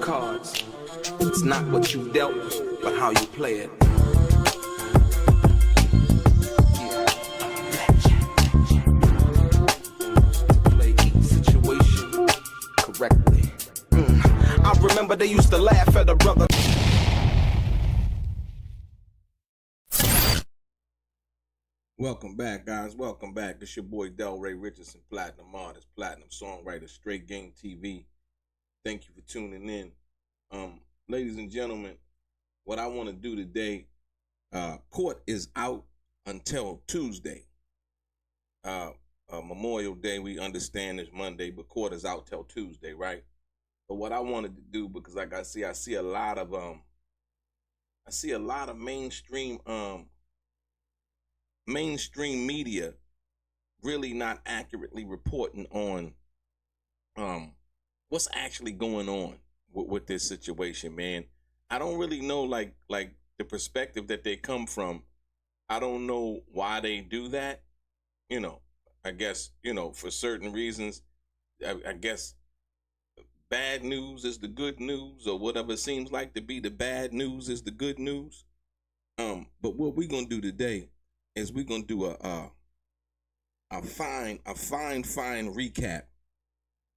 cards. It's not what you dealt, but how you play it. Play each situation correctly. I remember they used to laugh at a brother. Welcome back, guys. Welcome back. It's your boy DELRAY, Richardson, Platinum Artist, Platinum Songwriter, Straight Game TV. Thank you for tuning in. Ladies and gentlemen, what I want to do today, court is out until Tuesday. Memorial Day, we understand is Monday, but court is out till Tuesday, right? But what I wanted to do, because like I see a lot of mainstream media really not accurately reporting on what's actually going on with this situation, man. I don't really know like the perspective that they come from. I don't know why they do that. You know, I guess, you know, for certain reasons, I guess bad news is the good news, or whatever seems like to be the bad news is the good news. But what we're gonna do today is we're gonna do a fine recap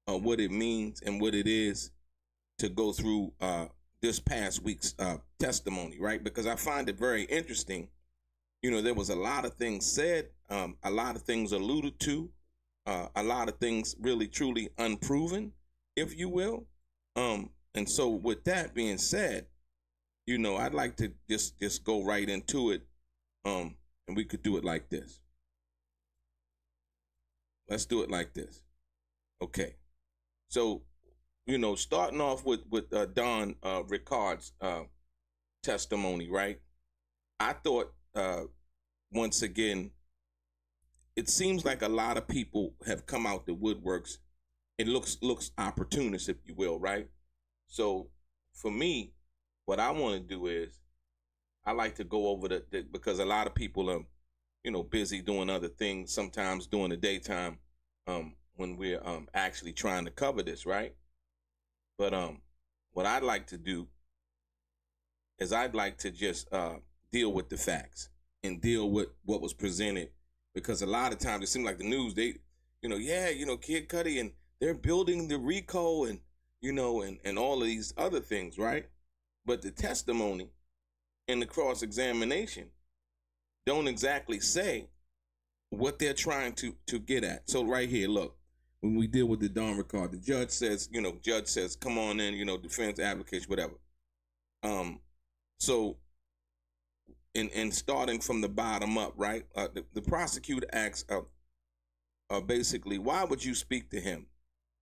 of what it means and what it is to go through this past week's testimony, right? Because I find it very interesting. You know, there was a lot of things said, a lot of things alluded to, a lot of things really truly unproven, if you will. And so with that being said, you know, I'd like to just go right into it. And we could do it like this. Let's do it like this. Okay. So, you know, starting off with Don Ricard's testimony, right? I thought, once again, it seems like a lot of people have come out the woodworks. It looks opportunist, if you will, right? So for me, what I want to do is I like to go over the because a lot of people are, you know, busy doing other things, sometimes during the daytime, when we're actually trying to cover this, right? But what I'd like to do is I'd like to just deal with the facts and deal with what was presented, because a lot of times it seems like the news, they, you know, yeah, you know, Kid Cudi and they're building the RICO and, you know, and all of these other things, right? But the testimony and the cross-examination don't exactly say what they're trying to get at. So right here, look, when we deal with the Don Ricard, the judge says, come on in, you know, defense application, whatever. So in starting from the bottom up, right? The prosecutor asks, basically, why would you speak to him?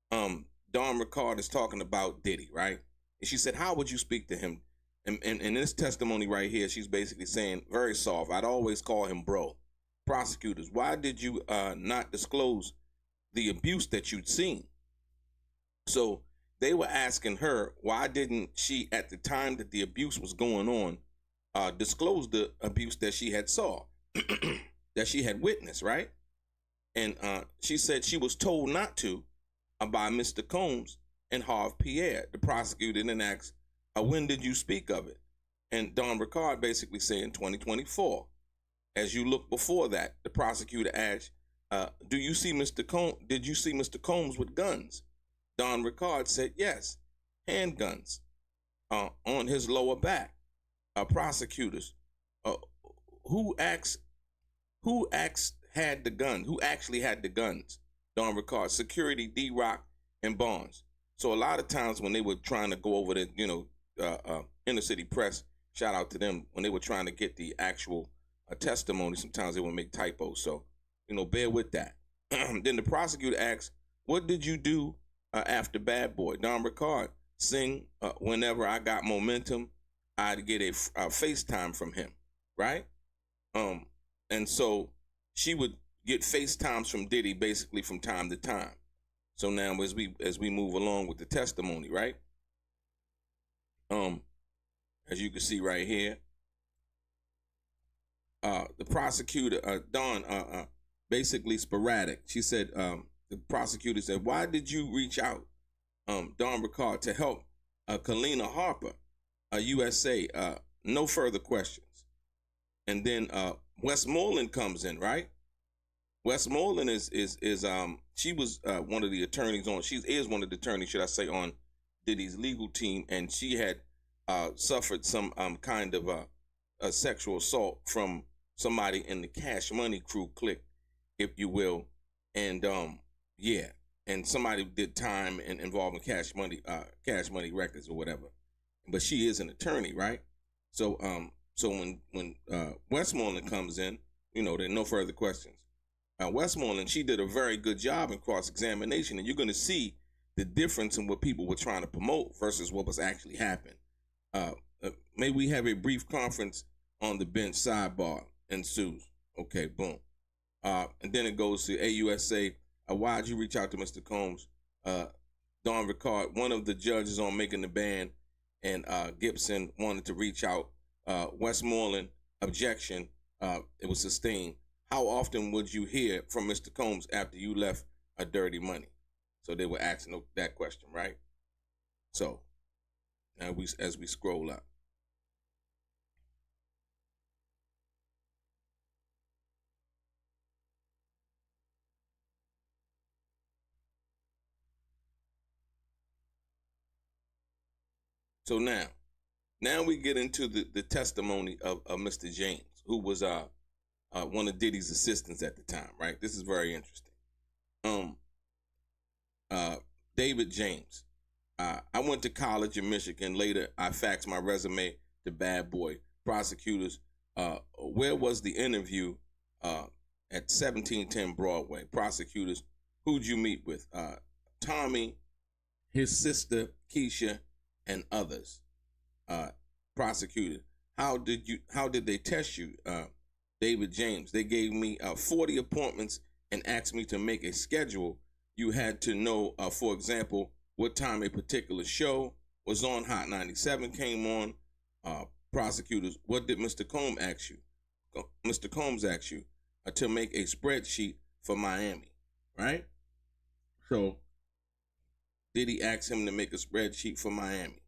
Don Ricard is talking about Diddy, right? And she said, how would you speak to him? And in this testimony right here, she's basically saying, very soft, I'd always call him bro. Prosecutors, why did you not disclose the abuse that you'd seen? So they were asking her, why didn't she, at the time that the abuse was going on, disclose the abuse that she had saw, that she had witnessed, right? And she said she was told not to by Mr. Combs and Harve Pierre. The prosecutor then asked, when did you speak of it? And Don Ricard basically said in 2024. As you look before that, the prosecutor asked, did you see Mr. Combs with guns? Don Ricard said, yes, handguns on his lower back. Prosecutors, who had the gun? Who actually had the guns? Don Ricard, security, D-Rock, and Barnes. So a lot of times when they were trying to go over the, you know, inner city press, shout out to them, when they were trying to get the actual testimony, sometimes they would make typos. So, you know, bear with that. Then the prosecutor asks, what did you do after Bad Boy? Don Ricard, sing whenever I got momentum, I'd get a FaceTime from him, right? And so she would get FaceTimes from Diddy basically from time to time. So now as we move along with the testimony, right? As you can see right here, the prosecutor, Dawn, basically sporadic. She said, the prosecutor said, why did you reach out, Don Ricard, to help Kalina Harper, USA, no further questions. And then Westmoreland comes in, right? Westmoreland is she was one of the attorneys on. She is one of the attorneys, should I say, on Diddy's legal team, and she had suffered some kind of a sexual assault from somebody in the Cash Money crew clique, if you will, and yeah, and somebody did time involving Cash Money Records or whatever. But she is an attorney, right? So so when Westmoreland comes in, there are no further questions. Westmoreland, she did a very good job in cross-examination, and you're going to see the difference in what people were trying to promote versus what was actually happening. May we have a brief conference on the bench, sidebar ensues. Okay, boom. And then it goes to AUSA. Why'd you reach out to Mr. Combs? Don Ricard, one of the judges on Making the Band, and Gibson wanted to reach out. Westmoreland, objection. It was sustained. How often would you hear from Mr. Combs after you left a Dirty Money? So they were asking that question, right? So now as we scroll up. So now we get into the testimony of Mr. James, who was one of Diddy's assistants at the time, right? This is very interesting. David James. I went to college in Michigan. Later, I faxed my resume to Bad Boy. Prosecutors, where was the interview at 1710 Broadway? Prosecutors, who'd you meet with? Tommy, his sister, Keisha, and others. Prosecutor, how did they test you? David James, they gave me 40 appointments and asked me to make a schedule. You had to know, for example, what time a particular show was on. Hot 97 came on. Prosecutors, what did Mr. Combs ask you? Mr. Combs asked you to make a spreadsheet for Miami, right? So did he ask him to make a spreadsheet for Miami?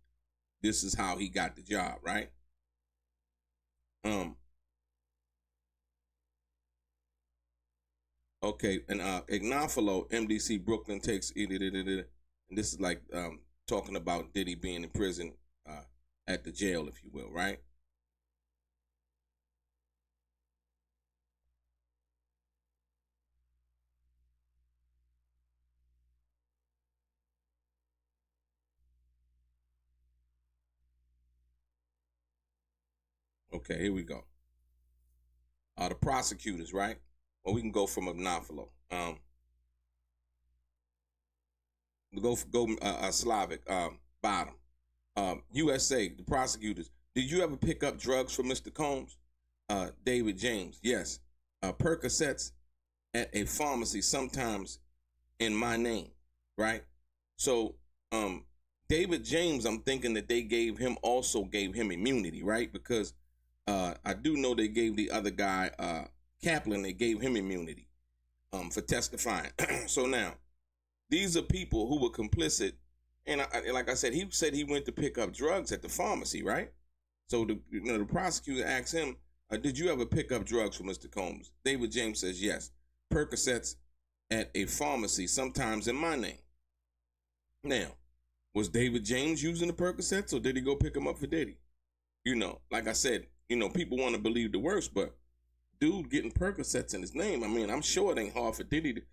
This is how he got the job, right? Okay, and Ignafalo, MDC Brooklyn takes, and this is like talking about Diddy being in prison at the jail, if you will, right? Okay, here we go. The prosecutors, right? Well, we can go from Ignafalo. Go Slavic, bottom. USA, the prosecutors. Did you ever pick up drugs from Mr. Combs? David James, yes. Percocets at a pharmacy, sometimes in my name, right? So David James, I'm thinking that they gave him immunity, right? Because I do know they gave the other guy, Kaplan, they gave him immunity for testifying. So now, these are people who were complicit. And like I said he went to pick up drugs at the pharmacy, right? So the prosecutor asked him, did you ever pick up drugs from Mr. Combs? David James says, yes. Percocets at a pharmacy, sometimes in my name. Now, was David James using the Percocets, or did he go pick them up for Diddy? Like I said, people want to believe the worst, but dude getting Percocets in his name, I mean, I'm sure it ain't hard for Diddy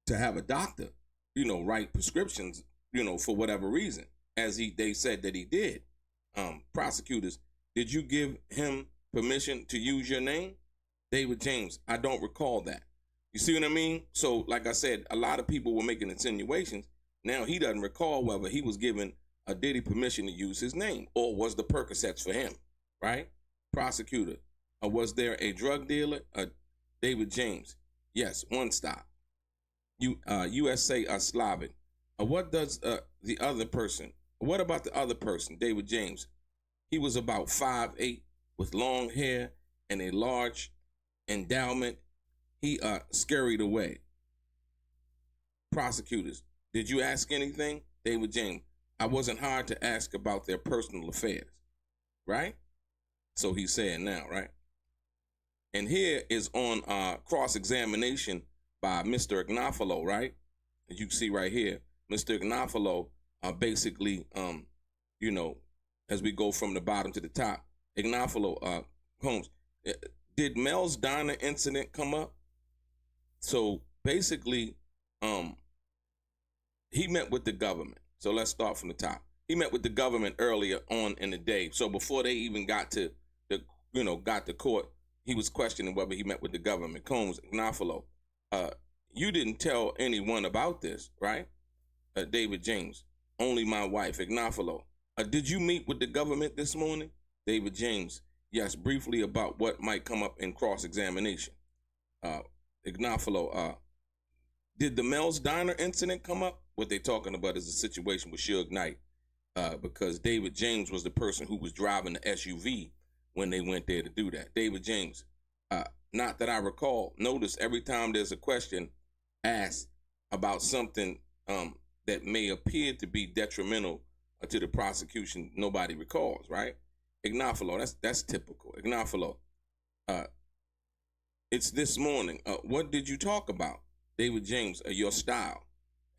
to have a doctor, write prescriptions, for whatever reason, as they said that he did. Prosecutors, did you give him permission to use your name? David James, I don't recall that. You see what I mean? So, like I said, a lot of people were making insinuations. Now he doesn't recall whether he was given a Diddy permission to use his name, or was the Percocets for him, right? Prosecutor, was there a drug dealer? David James, yes, one stop. USA Slavic. What about the other person, David James? He was about 5'8", with long hair and a large endowment. He scurried away. Prosecutors, did you ask anything? David James, I wasn't hired to ask about their personal affairs, right? So he's saying now, right? And here is on cross-examination by Mr. Ignafalo, right? As you can see right here, Mr. Ignafalo basically, you know, as we go from the bottom to the top, Ignafalo, Holmes, did Mel's Diner incident come up? So basically, he met with the government. So let's start from the top. He met with the government earlier on in the day. So before they even got to court, he was questioning whether he met with the government. Combs, Ignafalo, you didn't tell anyone about this, right? David James, only my wife, Ignafalo. Did you meet with the government this morning? David James, yes, briefly about what might come up in cross-examination. Ignafalo, did the Mel's Diner incident come up? What they're talking about is a situation with Suge Knight, because David James was the person who was driving the SUV when they went there to do that. David James, not that I recall. Notice every time there's a question asked about something that may appear to be detrimental to the prosecution, nobody recalls, right? Ignafalo, that's typical. Ignafalo, it's this morning. What did you talk about? David James, your style.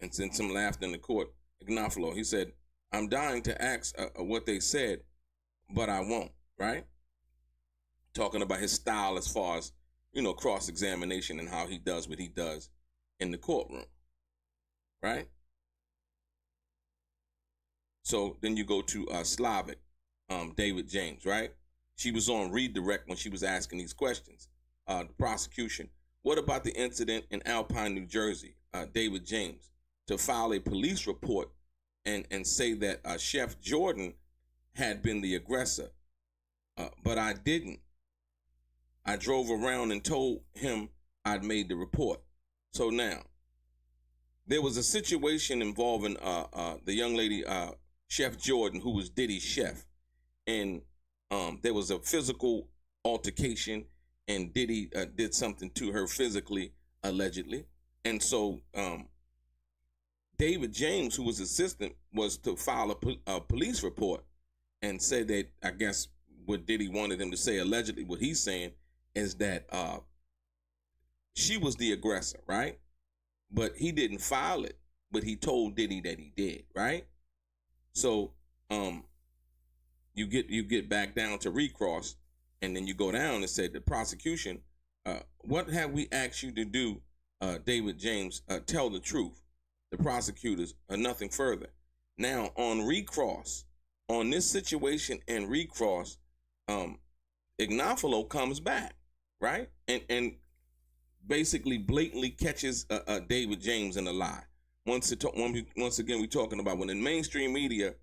And since some laughed in the court, Ignafalo, he said, I'm dying to ask what they said, but I won't, right? Talking about his style as far as, you know, cross-examination and how he does what he does in the courtroom, right? So then you go to Slavic, David James, right? She was on redirect when she was asking these questions. The prosecution, what about the incident in Alpine, New Jersey? David James, to file a police report and say that Chef Jordan had been the aggressor, but I didn't. I drove around and told him I'd made the report. So now, there was a situation involving the young lady, Chef Jordan, who was Diddy's chef. And there was a physical altercation, and Diddy did something to her physically, allegedly. And so David James, who was assistant, was to file a police report and say that, I guess, what Diddy wanted him to say, allegedly what he's saying, is that she was the aggressor, right? But he didn't file it, but he told Diddy that he did, right? So you get back down to recross, and then you go down and say the prosecution, what have we asked you to do, David James? Tell the truth. The prosecutors are nothing further. Now on recross, on this situation and recross, Ignafalo comes back, right? And basically blatantly catches David James in a lie. Once again, we're talking about when the mainstream media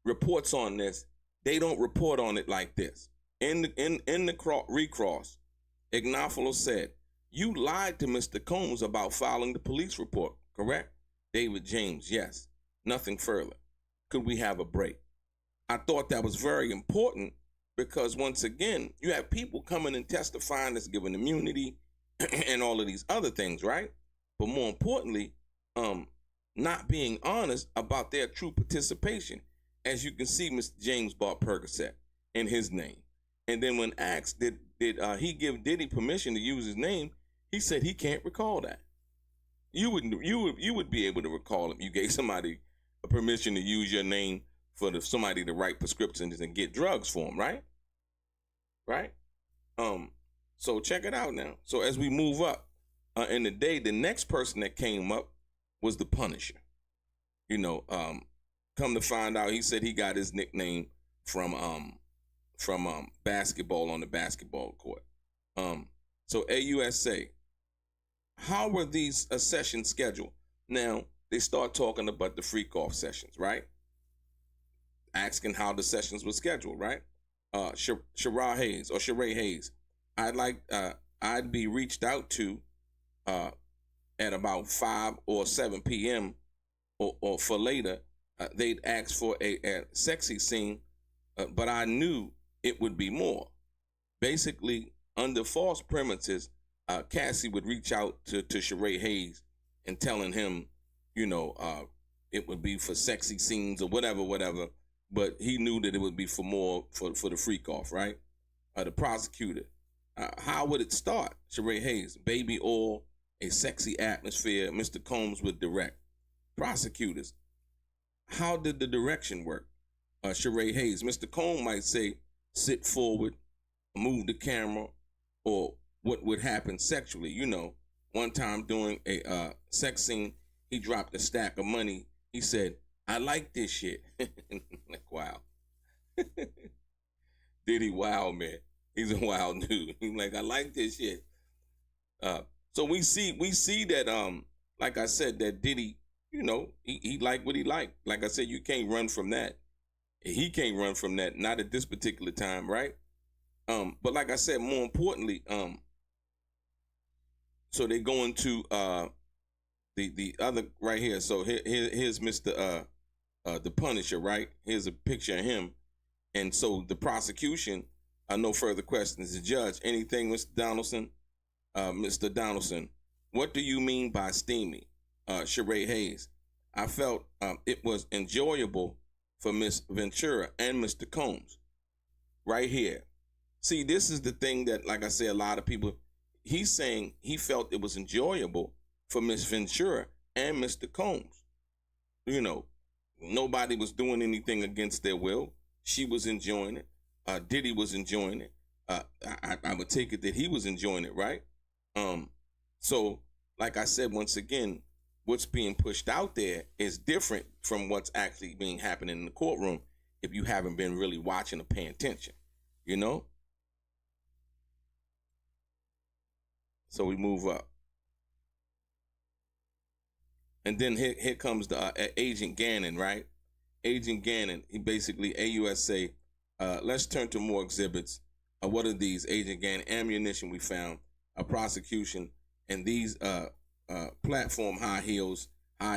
reports on this, they don't report on it like this. In the recross, Ignafalo said, you lied to Mr. Combs about filing the police report, correct? David James, yes. Nothing further. Could we have a break? I thought that was very important because, once again, you have people coming and testifying that's given immunity and all of these other things, right? But more importantly, not being honest about their true participation. As you can see, Mr. James bought Percocet in his name. And then when asked, did he give Diddy permission to use his name, he said he can't recall that. You would be able to recall if you gave somebody a permission to use your name for somebody to write prescriptions and get drugs for them, right? Right? So check it out now. So as we move up in the day, the next person that came up was the Punisher. You know, come to find out, he said he got his nickname from basketball on the basketball court. So AUSA, how were these sessions scheduled? Now, they start talking about the freak-off sessions, right? Asking how the sessions were scheduled, right? Sheree Hayes, I'd be reached out to at about 5 or 7 p.m. or for later. They'd ask for a sexy scene, but I knew it would be more. Basically, under false premises, Cassie would reach out to Sheree Hayes and telling him, you know, it would be for sexy scenes or whatever. But he knew that it would be for more for the freak off, right? The prosecutor. How would it start? Sheree Hayes, baby oil, a sexy atmosphere. Mr. Combs would direct. Prosecutors. How did the direction work? Sheree Hayes. Mr. Combs might say, sit forward, move the camera, or what would happen sexually. You know, one time during a sex scene, he dropped a stack of money. He said, I like this shit. Like, wow. Diddy, wow, man. He's a wild dude. He's like, I like this shit. So we see that, like I said, that Diddy, you know, he liked what he liked. Like I said, you can't run from that. He can't run from that, not at this particular time, right? But like I said, more importantly, so they go into the other right here. So here's Mr. The Punisher, right? Here's a picture of him. And so the prosecution, no further questions. The judge, anything, Mr. Donaldson? Mr. Donaldson, what do you mean by steamy? Sheree Hayes, I felt it was enjoyable for Miss Ventura and Mr. Combs. Right here. See, this is the thing that, like I say, a lot of people, he's saying he felt it was enjoyable for Miss Ventura and Mr. Combs. You know, nobody was doing anything against their will. She was enjoying it. Diddy was enjoying it. I would take it that he was enjoying it, right? So, like I said, once again, what's being pushed out there is different from what's actually being happening in the courtroom if you haven't been really watching or paying attention, you know? So we move up. And then here comes the Agent Gannon, right? Agent Gannon, he basically, AUSA, let's turn to more exhibits. What are these? Agent Gannon, ammunition we found, a prosecution, and these platform high heels, how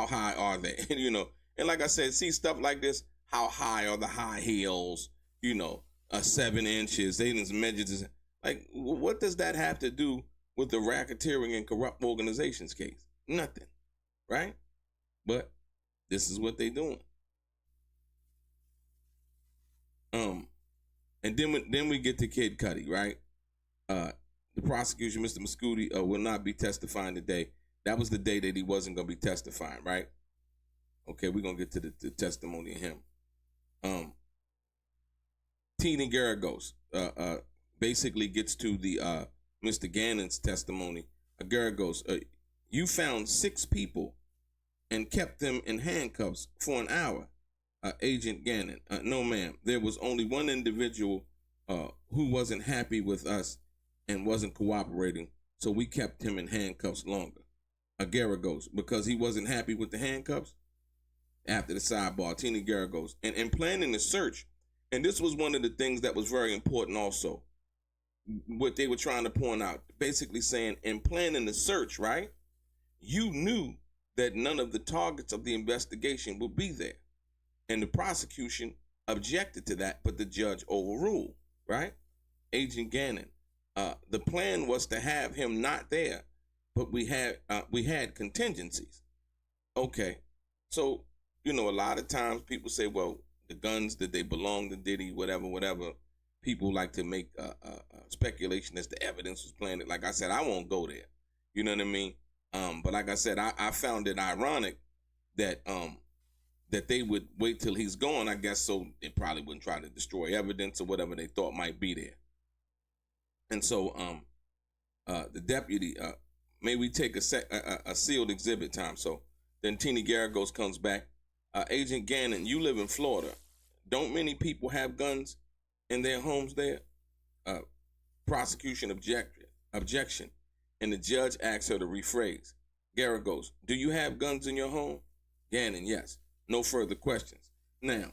high are they? You know, and like I said, see stuff like this, how high are the high heels? You know, 7 inches, they didn't measure this. Like, what does that have to do with the racketeering and corrupt organizations case? Nothing, right? But this is what they doing. And then we get to Kid Cudi, right? The prosecution, Mr. Cudi, will not be testifying today. That was the day that he wasn't going to be testifying, right? Okay, we're going to get to the testimony of him. Tina Garagos basically gets to the Mr. Gannon's testimony. Garagos, you found 6 people and kept them in handcuffs for an hour. Agent Gannon, no ma'am. There was only one individual who wasn't happy with us and wasn't cooperating, so we kept him in handcuffs longer. Garagos, because he wasn't happy with the handcuffs. After the sidebar, Tina Garagos, and in planning the search, and this was one of the things that was very important also, what they were trying to point out, basically saying in planning the search, right, you knew that none of the targets of the investigation would be there. And the prosecution objected to that, but the judge overruled, right? Agent Gannon, the plan was to have him not there, but we had contingencies. Okay, so, you know, a lot of times people say, well, the guns, did they belong to Diddy, whatever. People like to make speculation as the evidence was planted. Like I said, I won't go there. You know what I mean? But like I said, I found it ironic that that they would wait till he's gone, I guess, so they probably wouldn't try to destroy evidence or whatever they thought might be there. And so the deputy, may we take a sealed exhibit time? So then Tina Garagos comes back. Agent Gannon, you live in Florida. Don't many people have guns in their homes there? Prosecution objection. And the judge asks her to rephrase. Garagos, do you have guns in your home? Gannon, yes. No further questions. Now,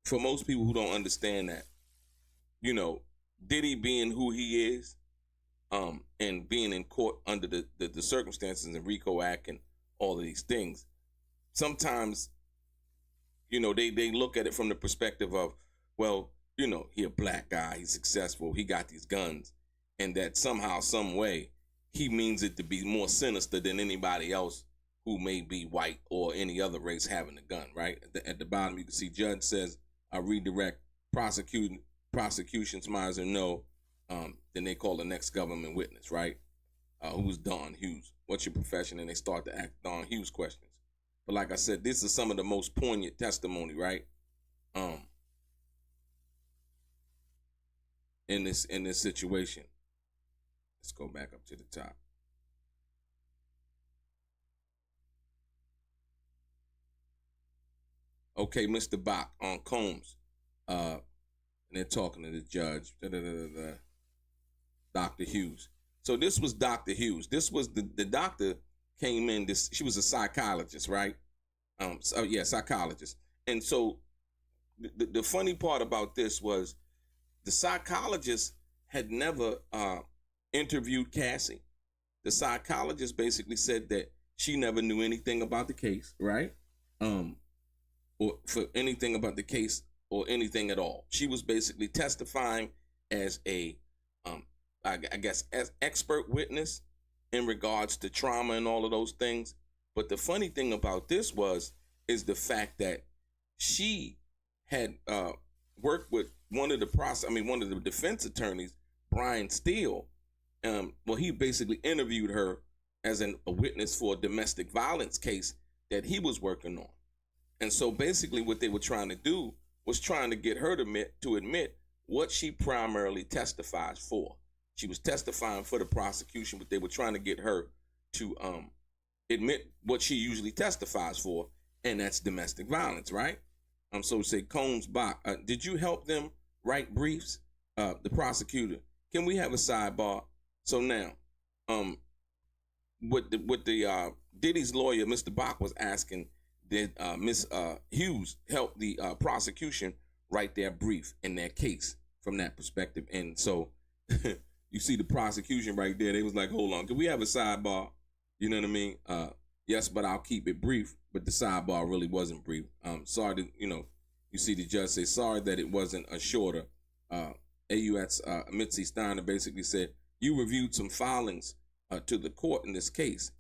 for most people who don't understand that, you know, Diddy being who he is, and being in court under the circumstances and RICO Act and all of these things, sometimes, you know, they look at it from the perspective of, well, you know, he a black guy, he's successful, he got these guns, and that somehow, some way, he means it to be more sinister than anybody else who may be white or any other race having a gun, right? At the bottom, you can see judge says, redirect prosecution's Miser no. Then they call the next government witness, right? Who's Don Hughes? What's your profession? And they start to ask Don Hughes questions. But like I said, this is some of the most poignant testimony, right? In this situation. Let's go back up to the top. Okay, Mr. Bach on Combs. And they're talking to the judge. Dr. Hughes. So this was Dr. Hughes. This was the doctor came in. She was a psychologist, right? Psychologist. And so the funny part about this was the psychologist had never interviewed Cassie. The psychologist basically said that she never knew anything about the case, right? Or for anything about the case or anything at all. She was basically testifying as a, I guess, as expert witness in regards to trauma and all of those things. But the funny thing about this is the fact that she had worked with one of the defense attorneys, Brian Steele. He basically interviewed her as a witness for a domestic violence case that he was working on. And so basically what they were trying to do was trying to get her to admit what she primarily testifies for. She was testifying for the prosecution, but they were trying to get her to admit what she usually testifies for, and that's domestic violence, right? So say Combs Bach, did you help them write briefs? The prosecutor, can we have a sidebar? So now, what the Diddy's lawyer, Mr. Bach, was asking, did Miss Hughes help the prosecution write their brief in their case from that perspective? And so you see the prosecution right there. They was like, hold on, can we have a sidebar? You know what I mean? Yes, but I'll keep it brief. But the sidebar really wasn't brief. Sorry to, you see the judge say, sorry that it wasn't a shorter. AUX Mitzi Steiner basically said, you reviewed some filings to the court in this case.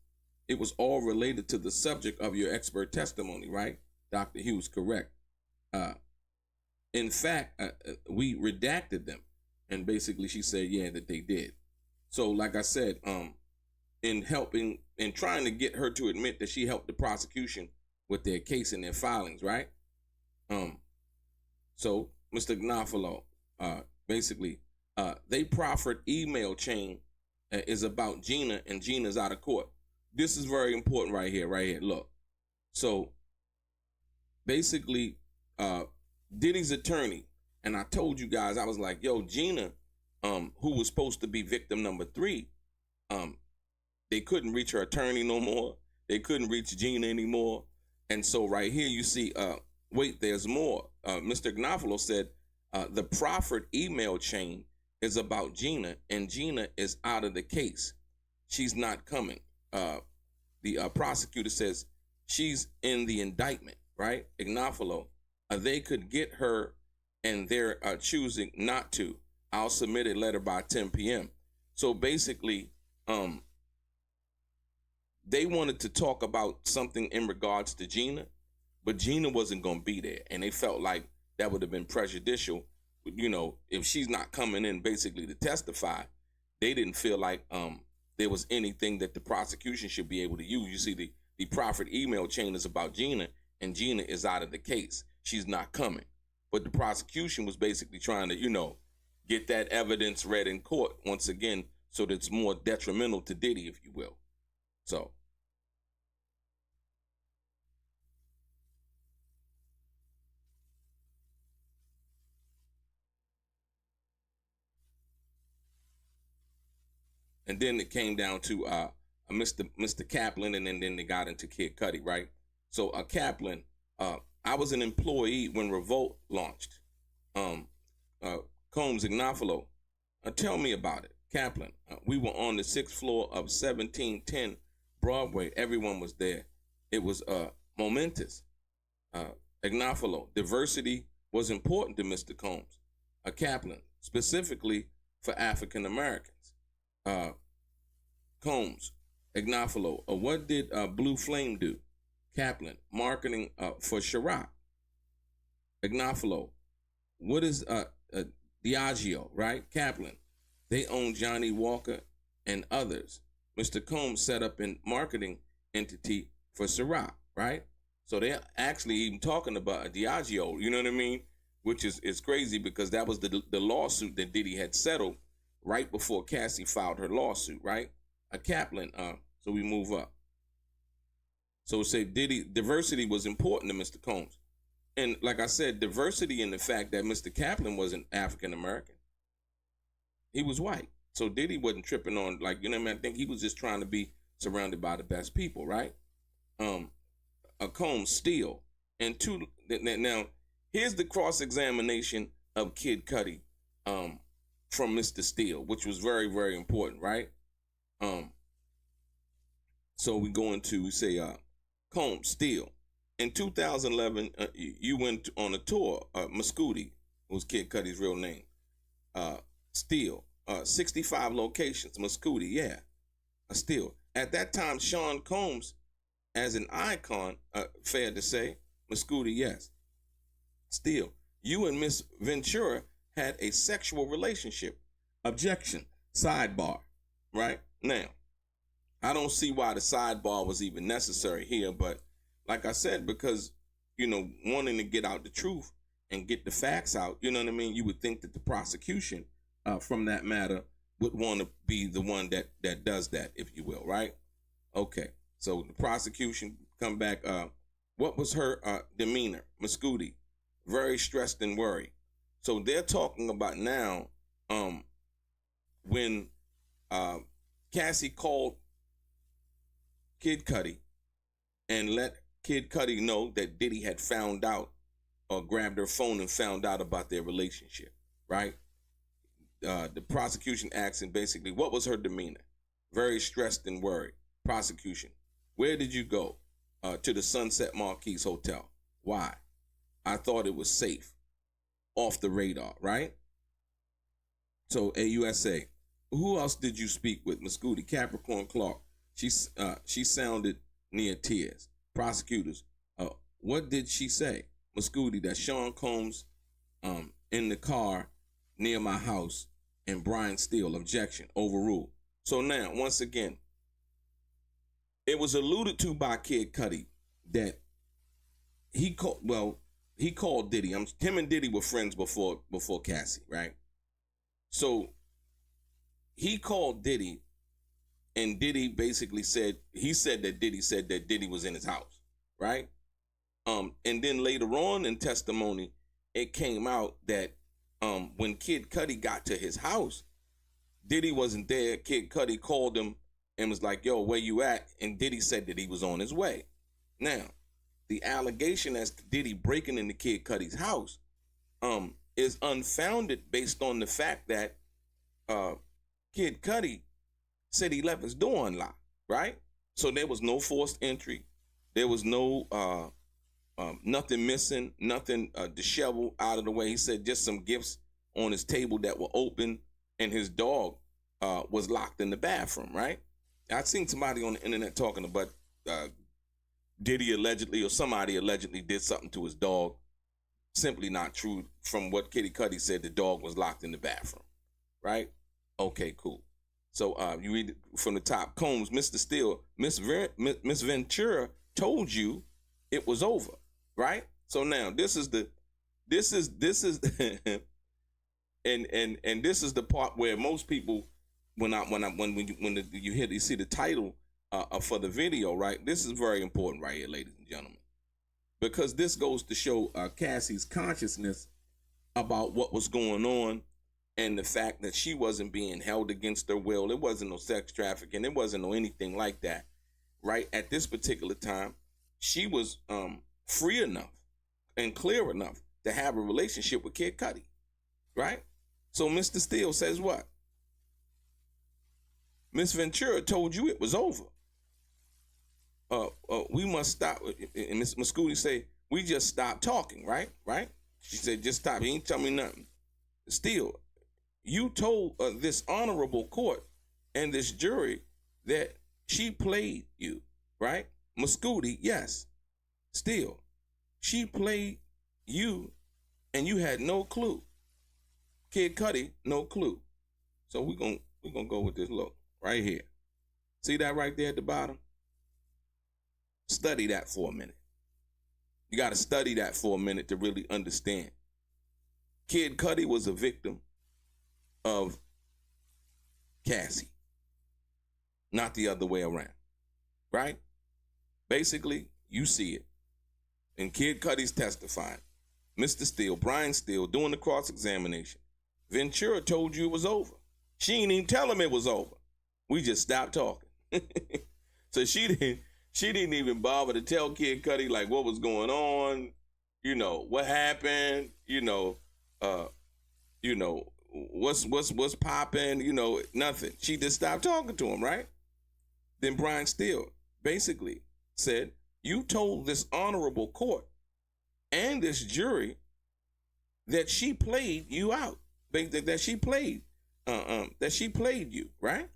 It was all related to the subject of your expert testimony, right? Dr. Hughes, correct. In fact, we redacted them. And basically she said, yeah, that they did. So like I said, in trying to get her to admit that she helped the prosecution with their case and their filings, right? So Mr. Gnafalo, basically, they proffered email chain is about Gina, and Gina's out of court. This is very important right here. Look. So basically, Diddy's attorney, and I told you guys, I was like, yo, Gina, who was supposed to be victim number 3, they couldn't reach her attorney no more. They couldn't reach Gina anymore. And so right here you see, wait, there's more. Mr. Gnafalo said, the proffered email chain is about Gina, and Gina is out of the case. She's not coming. The prosecutor says she's in the indictment, right? Gnafalo, they could get her, and they're choosing not to. I'll submit a letter by 10 p.m. So basically, they wanted to talk about something in regards to Gina, but Gina wasn't going to be there. And they felt like that would have been prejudicial. If she's not coming in basically to testify, they didn't feel like there was anything that the prosecution should be able to use. You see, the proffered email chain is about Gina, and Gina is out of the case. She's not coming. But the prosecution was basically trying to, get that evidence read in court once again, so that it's more detrimental to Diddy, if you will. So. And then it came down to Mr. Kaplan, and then they got into Kid Cudi, right? So Kaplan, I was an employee when Revolt launched. Combs Gnafalo, tell me about it. Kaplan, we were on the 6th floor of 1710 Broadway. Everyone was there. It was momentous. Gnafalo, diversity was important to Mr. Combs. Kaplan, specifically for African Americans. Combs, Agnafalo. What did Blue Flame do? Kaplan, marketing for Ciroc. Agnafalo. What is Diageo, right? Kaplan. They own Johnny Walker and others. Mr. Combs set up a marketing entity for Ciroc, right? So they're actually even talking about a Diageo, you know what I mean? Which is crazy because that was the lawsuit that Diddy had settled right before Cassie filed her lawsuit, right? A Kaplan, so we move up. So say Diddy, diversity was important to Mr. Combs. And like I said, diversity in the fact that Mr. Kaplan wasn't African-American. He was white. So Diddy wasn't tripping on, like, you know what I mean? I think he was just trying to be surrounded by the best people, right? A Combs Steele. And two, now, here's the cross-examination of Kid Cudi from Mr. Steele, which was very, very important, right? So we go into, we say, Combs Steele. In 2011, you went on a tour. Cudi was Kid Cudi's real name. Steele, 65 locations. Cudi, yeah, Steele. At that time, Sean Combs, as an icon, fair to say, Cudi, yes. Steele, you and Miss Ventura had a sexual relationship. Objection. Sidebar. Right? Now, I don't see why the sidebar was even necessary here, but like I said, because, you know, wanting to get out the truth and get the facts out, you know what I mean? You would think that the prosecution from that matter would want to be the one that does that, if you will, right? Okay, so the prosecution come back. What was her demeanor? Cudi, very stressed and worried. So they're talking about now when Cassie called Kid Cudi and let Kid Cudi know that Diddy had found out or grabbed her phone and found out about their relationship, right? The prosecution asked him basically, what was her demeanor? Very stressed and worried. Prosecution, where did you go? To the Sunset Marquis Hotel. Why? I thought it was safe. Off the radar, right? So AUSA, who else did you speak with? Cudi, Capricorn Clark. She sounded near tears. Prosecutors, what did she say? Cudi, that Sean Combs in the car near my house and Brian Steele. Objection, overruled. So now, once again, it was alluded to by Kid Cudi that he called Diddy. Him and Diddy were friends before Cassie, right? So he called Diddy, and Diddy basically said that Diddy was in his house, right? And then later on in testimony, it came out that when Kid Cudi got to his house, Diddy wasn't there. Kid Cudi called him and was like, yo, where you at? And Diddy said that he was on his way. Now, the allegation as to Diddy breaking into Kid Cudi's house is unfounded based on the fact that Kid Cudi said he left his door unlocked, right? So there was no forced entry. There was no nothing missing, nothing disheveled out of the way. He said just some gifts on his table that were open, and his dog was locked in the bathroom, right? I've seen somebody on the internet talking about Diddy allegedly, or somebody allegedly did something to his dog. Simply not true. From what Kid Cudi said, the dog was locked in the bathroom, right? Okay, cool. So you read from the top. Combs, Mr. Steele, Miss Ventura told you it was over, right? So now this is and this is the part where most people, when you see the title for the video, right? This is very important right here, ladies and gentlemen, because this goes to show Cassie's consciousness about what was going on and the fact that she wasn't being held against her will. It wasn't no sex trafficking. It wasn't no anything like that, right? At this particular time, she was free enough and clear enough to have a relationship with Kid Cudi, right? So Mr. Steele says what? Miss Ventura told you it was over. We must stop. And Miss Cudi say, we just stopped talking, right? Right? She said, just stop. He ain't tell me nothing. Steele, you told this honorable court and this jury that she played you, right? Cudi, yes. Still, she played you and you had no clue. Kid Cudi, no clue. So we're gonna go with this look right here. See that right there at the bottom? Study that for a minute. You got to study that for a minute to really understand. Kid Cudi was a victim of Cassie, not the other way around, right? Basically, you see it. And Kid Cudi's testifying. Mr. Steele, Brian Steele, doing the cross-examination. Ventura told you it was over. She didn't even tell him it was over. We just stopped talking. So she didn't even bother to tell Kid Cudi like what was going on, what happened, what's popping, nothing. She just stopped talking to him, right? Then Brian Steele basically said, you told this honorable court and this jury that she played you out, that she played you, right?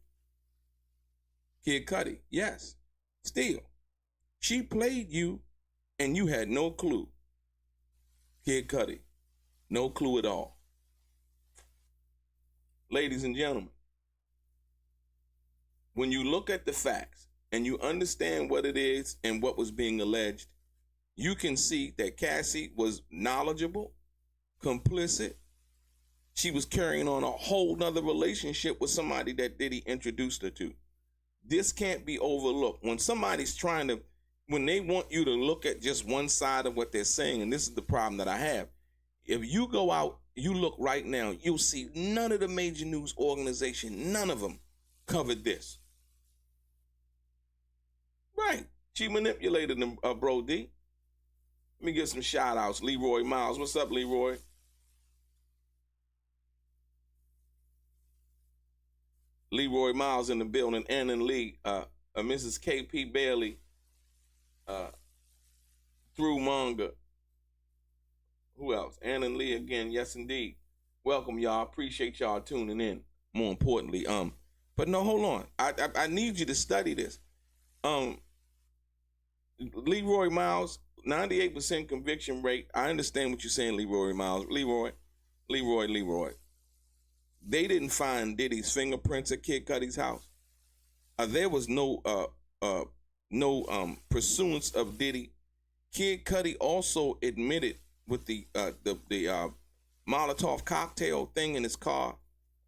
Kid Cudi, yes. Still, she played you and you had no clue. Kid Cudi, no clue at all. Ladies and gentlemen, when you look at the facts and you understand what it is and what was being alleged, you can see that Cassie was knowledgeable, complicit. She was carrying on a whole nother relationship with somebody that Diddy introduced her to. This can't be overlooked. When somebody's when they want you to look at just one side of what they're saying, and this is the problem that I have. If you go out, you look right now, you'll see none of the major news organizations, none of them covered this. Right. She manipulated them, Bro D. Let me give some shout outs. Leroy Miles. What's up, Leroy? Leroy Miles in the building. Ann and Lee. Mrs. K.P. Bailey. Through Manga. Who else? Ann and Lee again. Yes, indeed. Welcome, y'all. Appreciate y'all tuning in. More importantly, but no, hold on. I need you to study this. Leroy Miles, 98% conviction rate. I understand what you're saying, Leroy Miles. Leroy. They didn't find Diddy's fingerprints at Kid Cudi's house. There was no pursuance of Diddy. Kid Cudi also admitted with the Molotov cocktail thing in his car.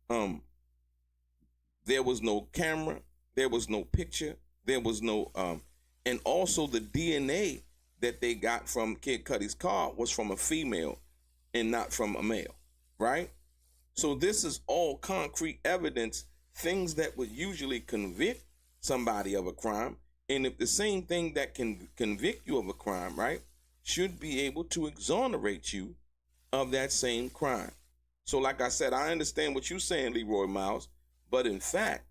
There was no camera. There was no picture. There was no and also the DNA that they got from Kid Cudi's car was from a female and not from a male, right? So this is all concrete evidence, things that would usually convict somebody of a crime. And if the same thing that can convict you of a crime, right, should be able to exonerate you of that same crime. So like I said, I understand what you're saying, Leroy Miles, but in fact,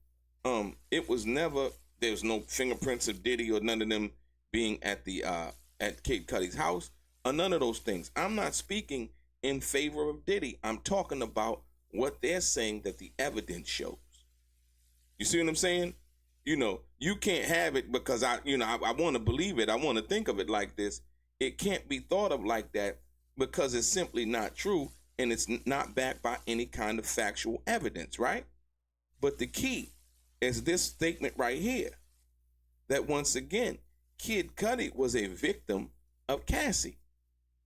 it was never, there's no fingerprints of Diddy or none of them being at Kid Cudi's house or none of those things. I'm not speaking in favor of Diddy. I'm talking about what they're saying that the evidence shows. You see what I'm saying? You can't have it because I want to believe it. I want to think of it like this. It can't be thought of like that because it's simply not true and it's not backed by any kind of factual evidence, right? But the key is this statement right here, that once again, Kid Cudi was a victim of Cassie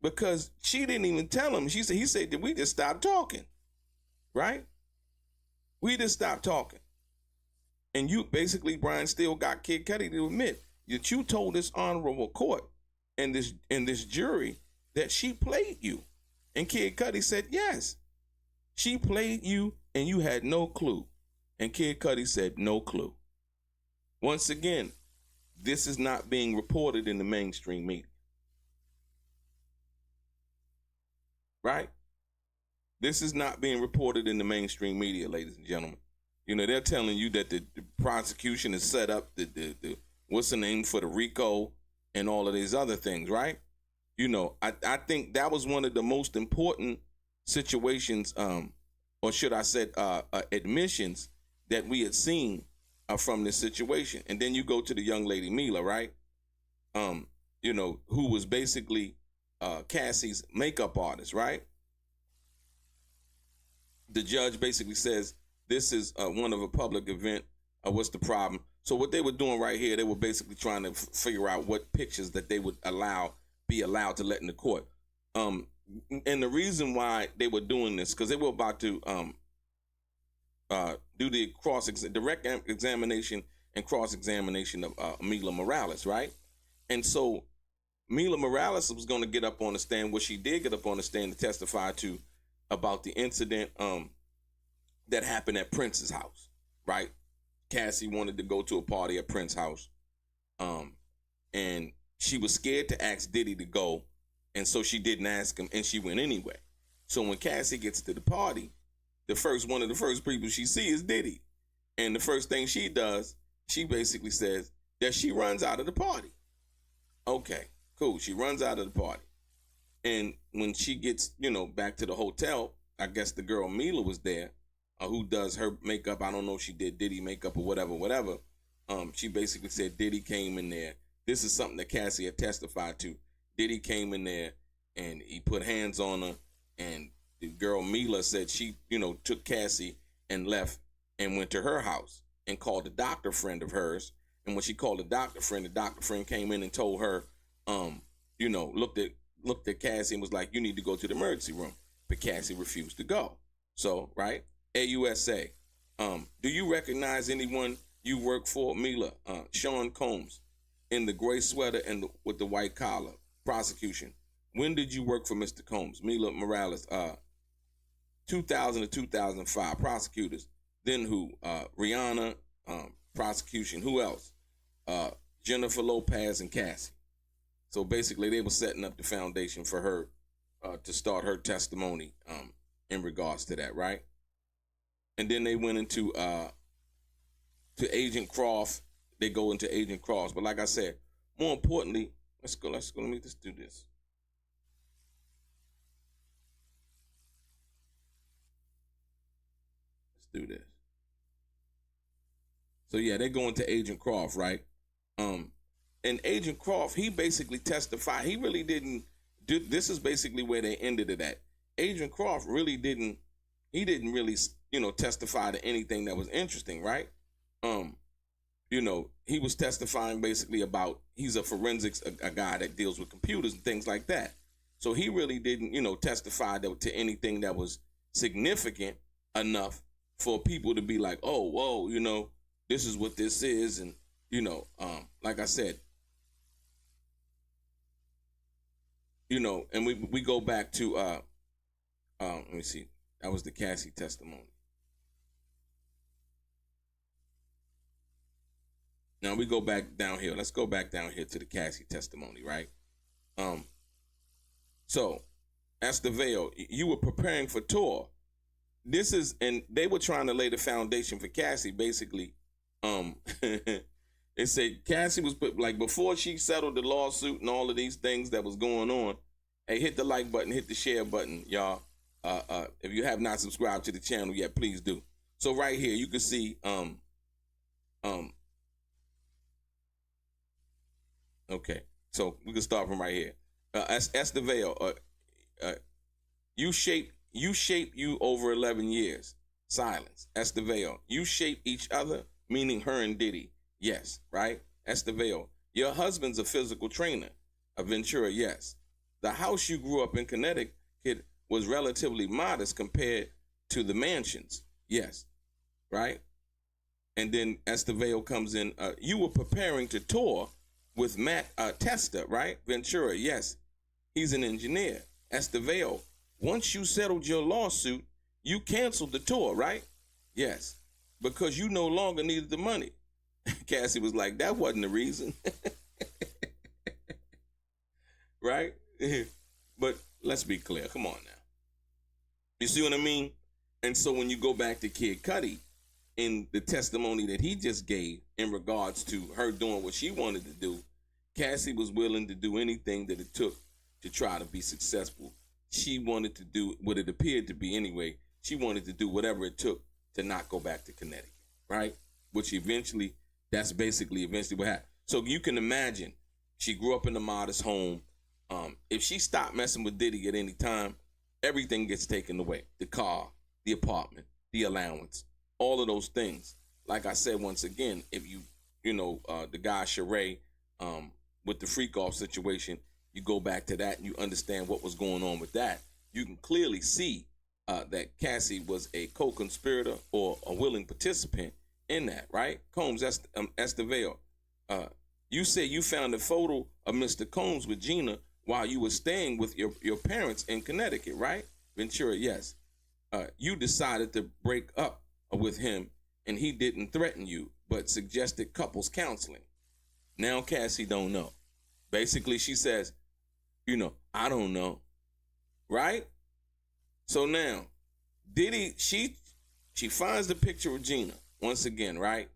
because she didn't even tell him. He said, did we just stop talking? Right? We just stopped talking. And you basically, Brian, still got Kid Cudi to admit that you told this honorable court and this jury that she played you. And Kid Cudi said, yes, she played you and you had no clue. And Kid Cudi said, no clue. Once again, this is not being reported in the mainstream media. Right? This is not being reported in the mainstream media, ladies and gentlemen. They're telling you that the prosecution is set up, the what's the name for the RICO and all of these other things, right? I think that was one of the most important situations, or should I say, admissions that we had seen from this situation. And then you go to the young lady Mila, right? Who was basically Cassie's makeup artist, right? The judge basically says this is one of a public event. What's the problem? So what they were doing right here, they were basically trying to figure out what pictures that they would be allowed to let in the court. And the reason why they were doing this, because they were about to do the direct examination and cross-examination of Mila Morales, right? And so Mila Morales was going to get up on the stand. What she did get up on the stand to testify to about the incident that happened at Prince's house, right? Cassie wanted to go to a party at Prince's house, and she was scared to ask Diddy to go, and so she didn't ask him, and she went anyway. So when Cassie gets to the party, one of the first people she sees is Diddy, and the first thing she does, she basically says that she runs out of the party. Okay, cool. She runs out of the party, and when she gets back to the hotel, I guess the girl Mila was there, who does her makeup. I don't know if she did Diddy makeup or whatever. She basically said Diddy came in there. This is something that Cassie had testified to. Diddy came in there and he put hands on her, and the girl Mila said she, took Cassie and left and went to her house and called a doctor friend of hers. And when she called the doctor friend came in and told her, looked at Cassie and was like, you need to go to the emergency room. But Cassie refused to go. So, right? AUSA. Do you recognize anyone you work for? Mila, Sean Combs in the gray sweater and with the white collar. Prosecution. When did you work for Mr. Combs? Mila Morales, 2000 to 2005. Prosecutors. Then who? Rihanna, prosecution. Who else? Jennifer Lopez and Cassie. So basically they were setting up the foundation for her to start her testimony in regards to that, right? And then they went into to Agent Croft. They go into Agent Croft. But like I said, more importantly, let's go. Let me just do this. Let's do this. So yeah, they go into Agent Croft, right? And Agent Croft, he basically testified. He really didn't do. This is basically where they ended it at. Agent Croft really didn't. He didn't really, testify to anything that was interesting, right? He was testifying basically about, he's a forensics, a guy that deals with computers and things like that. So he really didn't, testify to anything that was significant enough for people to be like, oh, whoa, this is what this is. And, like I said, and we go back to, let me see. That was the Cassie testimony. Now we go back down here. Let's go back down here to the Cassie testimony, right? So, Estevao, you were preparing for tour. And they were trying to lay the foundation for Cassie, basically. It said Cassie was before she settled the lawsuit and all of these things that was going on. Hey, hit the like button, hit the share button, y'all. If you have not subscribed to the channel yet, please do. So right here, you can see, okay, so we can start from right here. Estevao, you shape you over 11 years. Silence. Estevao, you shape each other, meaning her and Diddy. Yes, right? Estevao, your husband's a physical trainer. Ventura, yes. The house you grew up in Connecticut was relatively modest compared to the mansions. Yes, right? And then Estevao comes in. You were preparing to tour with Matt Testa, right? Ventura, yes. He's an engineer. Estevao, once you settled your lawsuit, you canceled the tour, right? Yes, because you no longer needed the money. Cassie was like, that wasn't the reason. Right? But let's be clear. Come on now. You see what I mean? And so when you go back to Kid Cudi, in the testimony that he just gave in regards to her doing what she wanted to do, Cassie was willing to do anything that it took to try to be successful. She wanted to do what it appeared to be anyway. She wanted to do whatever it took to not go back to Connecticut, right? which eventually, that's basically eventually what happened. So you can imagine, she grew up in a modest home. If she stopped messing with Diddy at any time, everything gets taken away. The car, the apartment, the allowance, all of those things. Like I said, once again, if the guy Sheree, with the freak off situation, you go back to that and you understand what was going on with that. You can clearly see that Cassie was a co-conspirator or a willing participant in that, right? Combs, that's the veil. You say you found a photo of Mr. Combs with Gina while you were staying with your parents in Connecticut, right? Ventura, yes. You decided to break up with him, and he didn't threaten you, but suggested couples counseling. Now Cassie don't know. Basically, she says, I don't know, right? So now, Diddy, she finds the picture of Gina once again, right?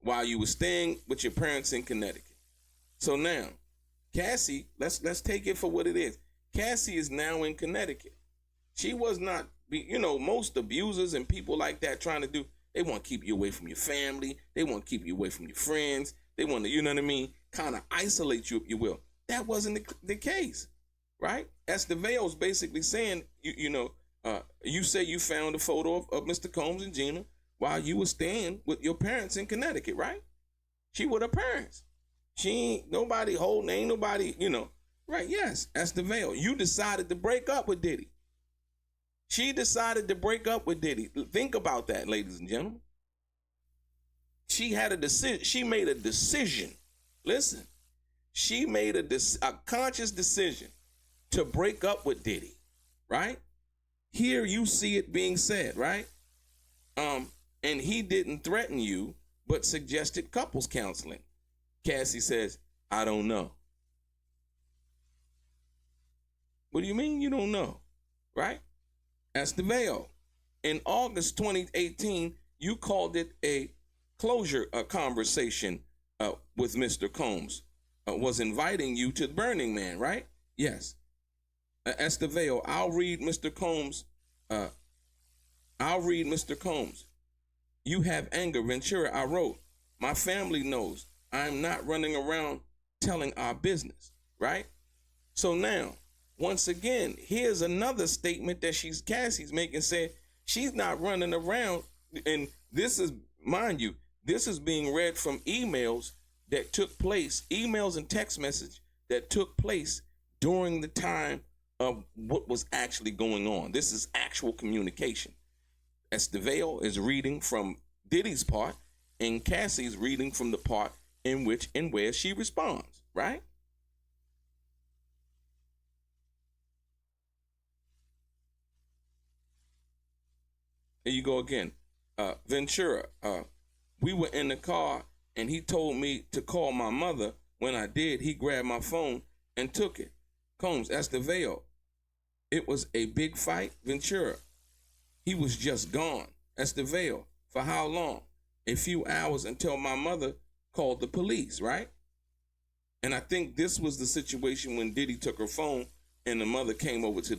While you were staying with your parents in Connecticut. So now, Cassie, let's take it for what it is. Cassie is now in Connecticut. She was not, most abusers and people like that trying to do, they want to keep you away from your family. They want to keep you away from your friends. They want to, kind of isolate you, if you will. That wasn't the case, right? As the veil's basically saying, you say you found a photo of Mr. Combs and Gina while you were staying with your parents in Connecticut, right? She with her parents. She ain't nobody holding, ain't nobody, right? Yes, that's the veil. You decided to break up with Diddy. She decided to break up with Diddy. Think about that, ladies and gentlemen. She had a decision. She made a decision. Listen, she made a conscious decision to break up with Diddy, right? Here you see it being said, right? And he didn't threaten you, but suggested couples counseling. Cassie says, I don't know. What do you mean you don't know, right? That's the veil. In August 2018, you called it a closure conversation with Mr. Combs. Was inviting you to Burning Man, right? Yes. That's the veil. I'll read Mr. Combs. You have anger, Ventura. I wrote, my family knows I'm not running around telling our business, right? So now, once again, here's another statement that Cassie's making, saying she's not running around. And this is, mind you, this is being read from emails that took place, emails and text message that took place during the time of what was actually going on. This is actual communication. Esteveo is reading from Diddy's part, and Cassie's reading from the part in which and where she responds, right? Here you go again. Ventura, we were in the car and he told me to call my mother. When I did, he grabbed my phone and took it. Combs, that's the veil. It was a big fight. Ventura, he was just gone. That's the veil. For how long? A few hours until my mother called the police, right? And I think this was the situation when Diddy took her phone and the mother came over to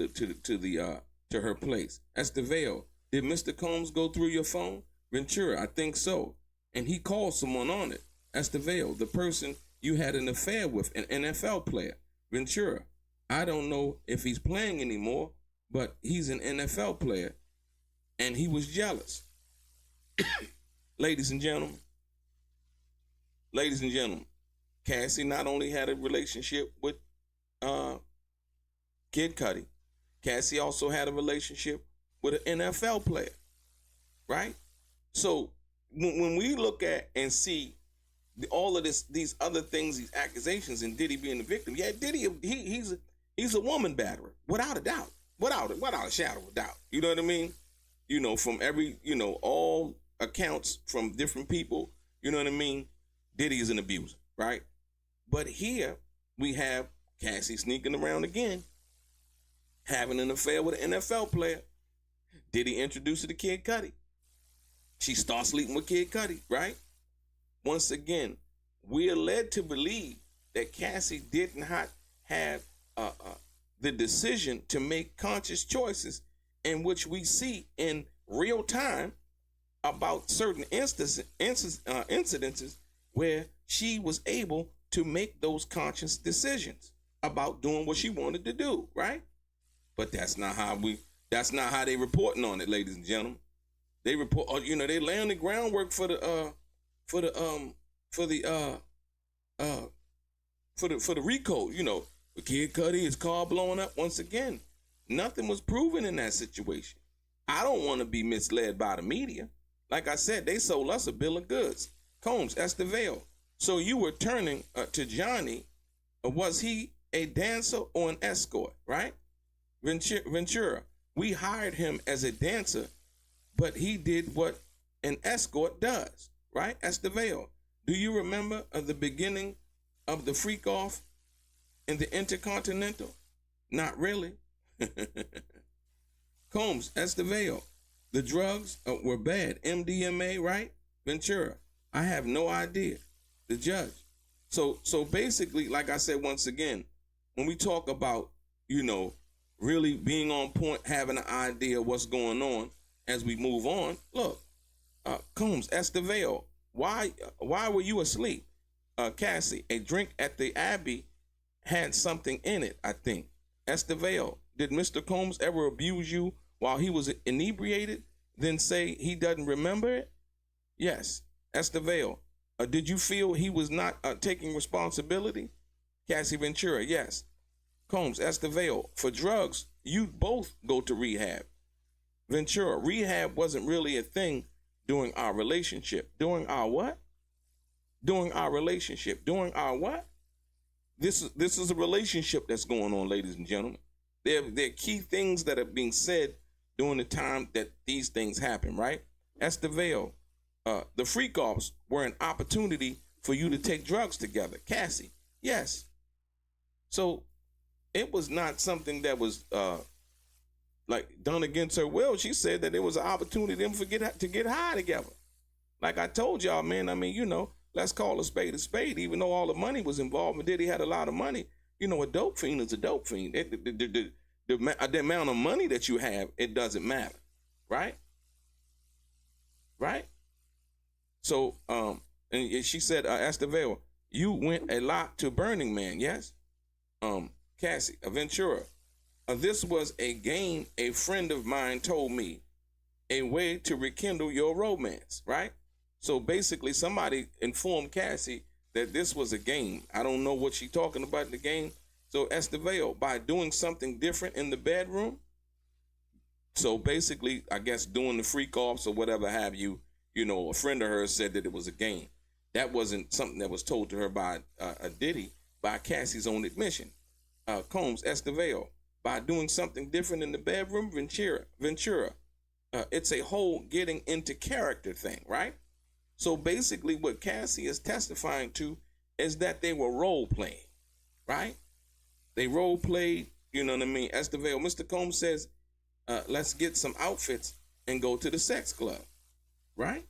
her place. That's the veil. Did Mr. Combs go through your phone? Ventura, I think so. And he called someone on it. That's the veil. The person you had an affair with, an NFL player. Ventura, I don't know if he's playing anymore, but he's an NFL player. And he was jealous. Ladies and gentlemen, Cassie not only had a relationship with Kid Cudi, Cassie also had a relationship with an NFL player, right? So when we look at and see all of these other things, these accusations, and Diddy being the victim, yeah, Diddy, he's a woman batterer, without a doubt, without a shadow of a doubt. You know what I mean? From every, all accounts from different people, you know what I mean? Diddy is an abuser, right? But here we have Cassie sneaking around again, having an affair with an NFL player. Diddy introduced her to Kid Cudi. She starts sleeping with Kid Cudi, right? Once again, we are led to believe that Cassie did not have the decision to make conscious choices, in which we see in real time about certain incidences where she was able to make those conscious decisions about doing what she wanted to do, right? But that's not how they reporting on it, ladies and gentlemen. They report, they laying the groundwork for the RICO, with Kid Cudi, his car blowing up once again. Nothing was proven in that situation. I don't want to be misled by the media. Like I said, they sold us a bill of goods. Combs, Estevale. So you were turning to Johnny. Was he a dancer or an escort, right? Ventura, we hired him as a dancer, but he did what an escort does, right? Estevale, do you remember the beginning of the freak off in the Intercontinental? Not really. Combs, Estevale, the drugs were bad. MDMA, right? Ventura, I have no idea. The judge. So basically, like I said once again, when we talk about, really being on point, having an idea of what's going on as we move on, look, Combs, Estevale, why were you asleep? Cassie, a drink at the Abbey had something in it, I think. Estevale, did Mr. Combs ever abuse you while he was inebriated, then say he doesn't remember it? Yes. Estevale, did you feel he was not taking responsibility? Cassie Ventura, yes. Combs, Estevale, for drugs, you both go to rehab. Ventura, rehab wasn't really a thing during our relationship. During our what? During our relationship. During our what? This is a relationship that's going on, ladies and gentlemen. There are key things that are being said during the time that these things happen, right? Estevale, the freak-offs were an opportunity for you to take drugs together. Cassie, yes. So it was not something that was done against her will. She said that it was an opportunity for them to get high together. Like I told y'all, man, let's call a spade, even though all the money was involved. And Diddy had a lot of money. A dope fiend is a dope fiend. The amount of money that you have, it doesn't matter, right? Right? So, and she said, Estevale, you went a lot to Burning Man, yes? Cassie, Ventura, this was a game a friend of mine told me, a way to rekindle your romance, right? So basically, somebody informed Cassie that this was a game. I don't know what she's talking about in the game. So Estevale, by doing something different in the bedroom, so basically, I guess doing the freak offs or whatever have you, a friend of hers said that it was a game. That wasn't something that was told to her by a Diddy, by Cassie's own admission. Combs, Estevale, by doing something different in the bedroom, Ventura, it's a whole getting into character thing, right? So basically what Cassie is testifying to is that they were role playing, right? They role played, you know what I mean? Estevale, Mr. Combs says, let's get some outfits and go to the sex club, right?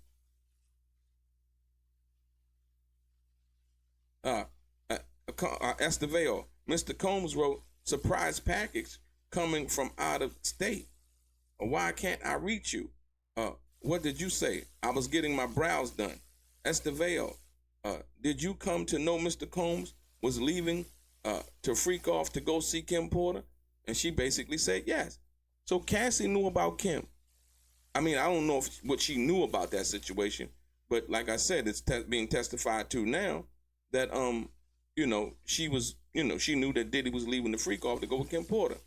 Estevale, Mr. Combs wrote, surprise package coming from out of state. Why can't I reach you? What did you say? I was getting my brows done. Estevale, did you come to know Mr. Combs was leaving to freak off to go see Kim Porter? And she basically said yes. So Cassie knew about Kim. I don't know what she knew about that situation, but like I said, it's being testified to now that she was, she knew that Diddy was leaving the freak off to go with Kim Porter.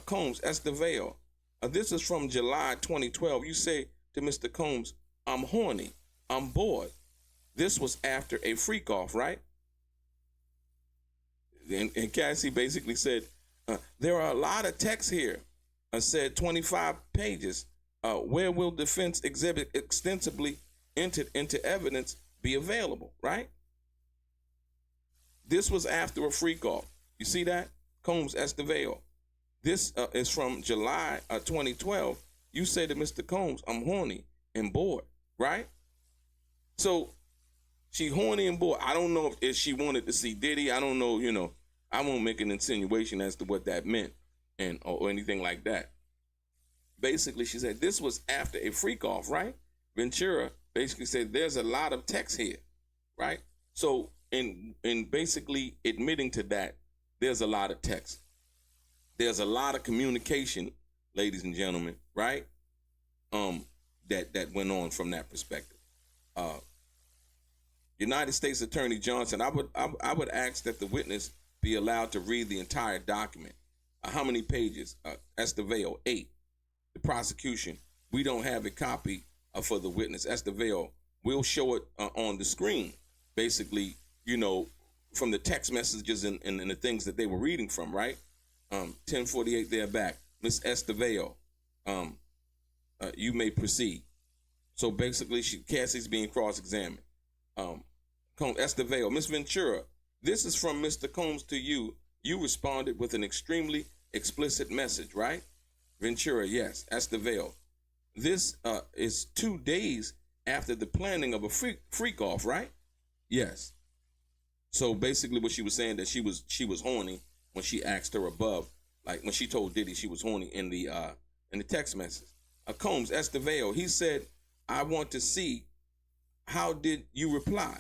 Combs, Estevale, this is from July 2012. You say to Mr. Combs, I'm horny, I'm bored. This was after a freak off, right? And Cassie basically said, there are a lot of texts here. Said 25 pages. Where will defense exhibit extensively entered into evidence be available, right? This was after a freak off. You see that? Combs, Estevale. This is from July 2012. You say to Mr. Combs, I'm horny and bored, right? So she horny and bored. I don't know if she wanted to see Diddy. I don't know, I won't make an insinuation as to what that meant or anything like that. Basically, she said this was after a freak off, right? Ventura basically said there's a lot of text here, right? So in basically admitting to that, there's a lot of text. There's a lot of communication, ladies and gentlemen, right? That went on from that perspective. United States Attorney Johnson, I would ask that the witness be allowed to read the entire document. How many pages? Estevao, 8. The prosecution, we don't have a copy for the witness. Estevao, we'll show it on the screen. Basically, from the text messages and the things that they were reading from, right? 1048, they're back. Miss Estevao, you may proceed. So basically, Cassie's being cross-examined. Estevao, Miss Ventura, this is from Mr. Combs to you. You responded with an extremely explicit message, right? Ventura, yes. Estevao, this is 2 days after the planning of a freak off, right? Yes. So basically, what she was saying that she was horny when she asked her above, like when she told Diddy she was horny in the text message. Combs, Estevao, he said, I want to see. How did you reply?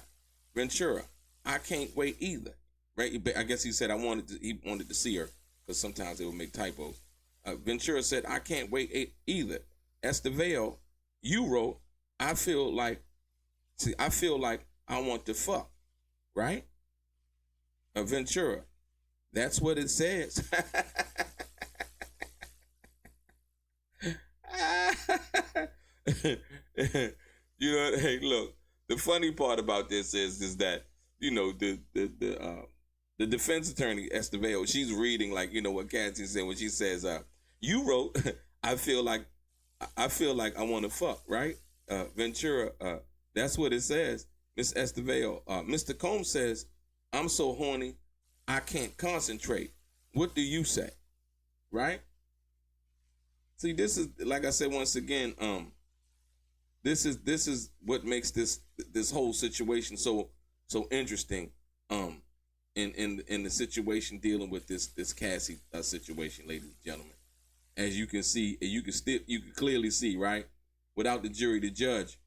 Ventura, I can't wait either. Right? I guess he said he wanted to see her because sometimes they would make typos. Ventura said, I can't wait either. Estevao, you wrote, I feel like I want to fuck. Right? Ventura, that's what it says. Hey, look, the funny part about this is that, the defense attorney, Estevao, she's reading what Cassie said when she says, you wrote, I feel like I want to fuck, right? Ventura, that's what it says. Miss Estevao, Mr. Combs says, I'm so horny, I can't concentrate. What do you say? Right? See, this is, like I said once again, this is what makes this whole situation so interesting. In the situation dealing with this Cassie situation, ladies and gentlemen, as you can see, you can clearly see, right? Without the jury, the judge,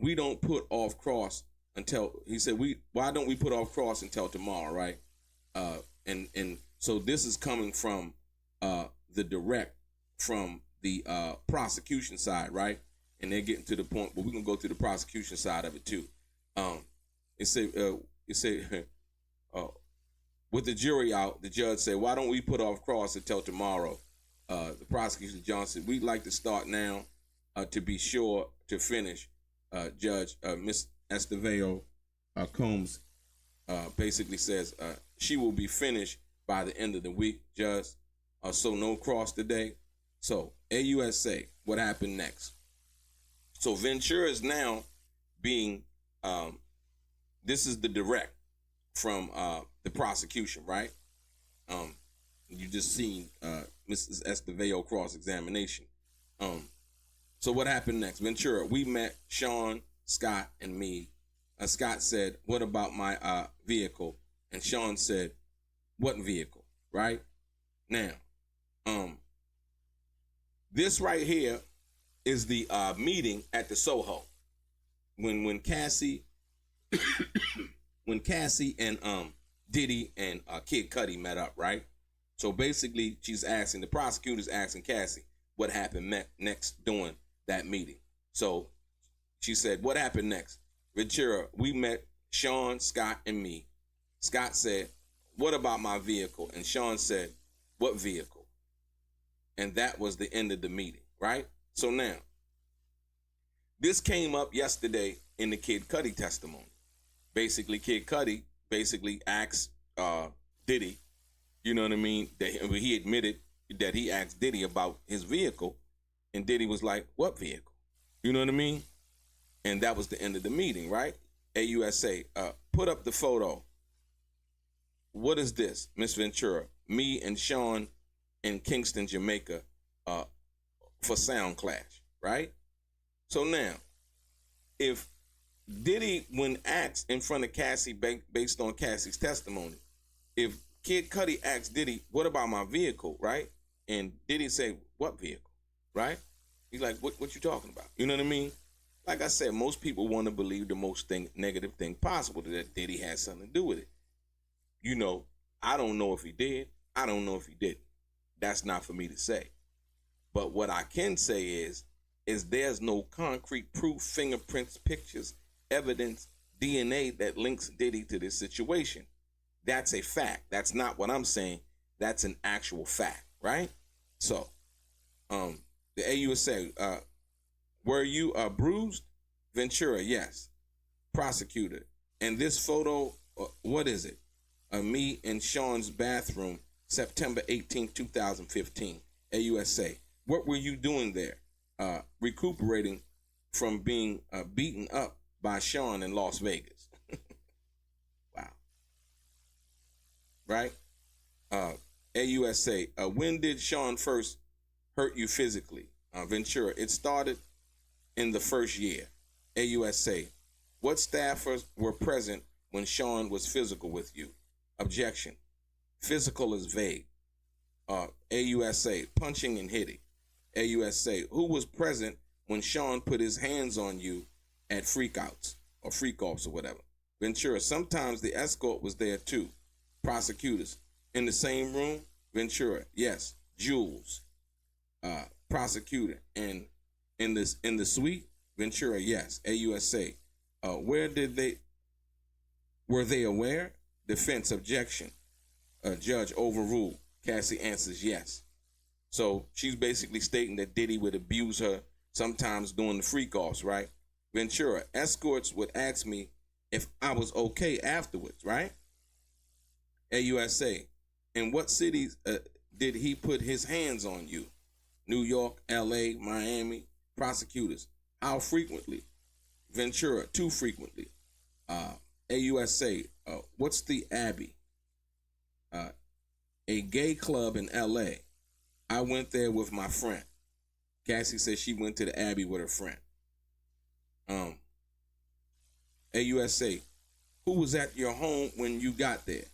we don't put off cross until he said why don't we put off cross until tomorrow, right? And so this is coming from the direct from the prosecution side, right? And they're getting to the point, but we're gonna go to the prosecution side of it too. It said with the jury out, the judge said, why don't we put off cross until tomorrow? The prosecution, Johnson, we'd like to start now to be sure to finish. Judge, Miss Estevao Combs basically says she will be finished by the end of the week, Judge. So no cross today. So AUSA, what happened next? So Ventura is now being, this is the direct from the prosecution, right? You just seen Mrs. Estevao cross-examination. So what happened next? Ventura, we met Sean, Scott, and me. Scott said, what about my vehicle? And Sean said, what vehicle, right? Now, this right here is the meeting at the Soho. When Cassie and Diddy and Kid Cudi met up, right? So basically, the prosecutor's asking Cassie what happened next during that meeting. So she said, what happened next? Ventura, we met Sean, Scott, and me. Scott said, what about my vehicle? And Sean said, what vehicle? And that was the end of the meeting, right? So now, this came up yesterday in the Kid Cudi testimony. Basically, Kid Cudi asked Diddy, you know what I mean? That he admitted that he asked Diddy about his vehicle, and Diddy was like, what vehicle? You know what I mean? And that was the end of the meeting, right? AUSA, put up the photo. What is this, Miss Ventura? Me and Sean in Kingston, Jamaica, for Sound Clash, right? So now, if Diddy, when asked in front of Cassie, based on Cassie's testimony, if Kid Cudi asked Diddy, what about my vehicle, right? And Diddy say, what vehicle, right? He's like, what you talking about? You know what I mean? like I said, most people want to believe the most negative thing possible, that Diddy had something to do with it. You know, I don't know if he did. I don't know if he didn't. That's not for me to say. But what I can say is there's no concrete proof, fingerprints, pictures, evidence, DNA that links Diddy to this situation. That's a fact. That's not what I'm saying. That's an actual fact, right? So, the AUSA, were you bruised? Ventura, yes. Prosecutor, and this photo, what is it? Me in Sean's bathroom, September 18, 2015. AUSA, what were you doing there? Recuperating from being beaten up by Sean in Las Vegas. Wow. Right? AUSA, when did Sean first hurt you physically? Ventura, it started in the first year. AUSA, what staffers were present when Sean was physical with you? Objection. Physical is vague. AUSA, punching and hitting. AUSA, who was present when Sean put his hands on you at freakouts or freak-offs or whatever? Ventura, sometimes the escort was there too. Prosecutors, in the same room? Ventura, yes. Jules, prosecutor, and in the suite? Ventura, yes. AUSA, were they aware? Defense, objection. Judge, overruled. Cassie answers yes. So she's basically stating that Diddy would abuse her sometimes during the freak-offs, right? Ventura, escorts would ask me if I was okay afterwards, right? AUSA, in what cities did he put his hands on you? New York, LA, Miami. Prosecutors, how frequently? Ventura, too frequently. AUSA, what's the Abbey? A gay club in LA. I went there with my friend. Cassie says she went to the Abbey with her friend. AUSA, who was at your home when you got there?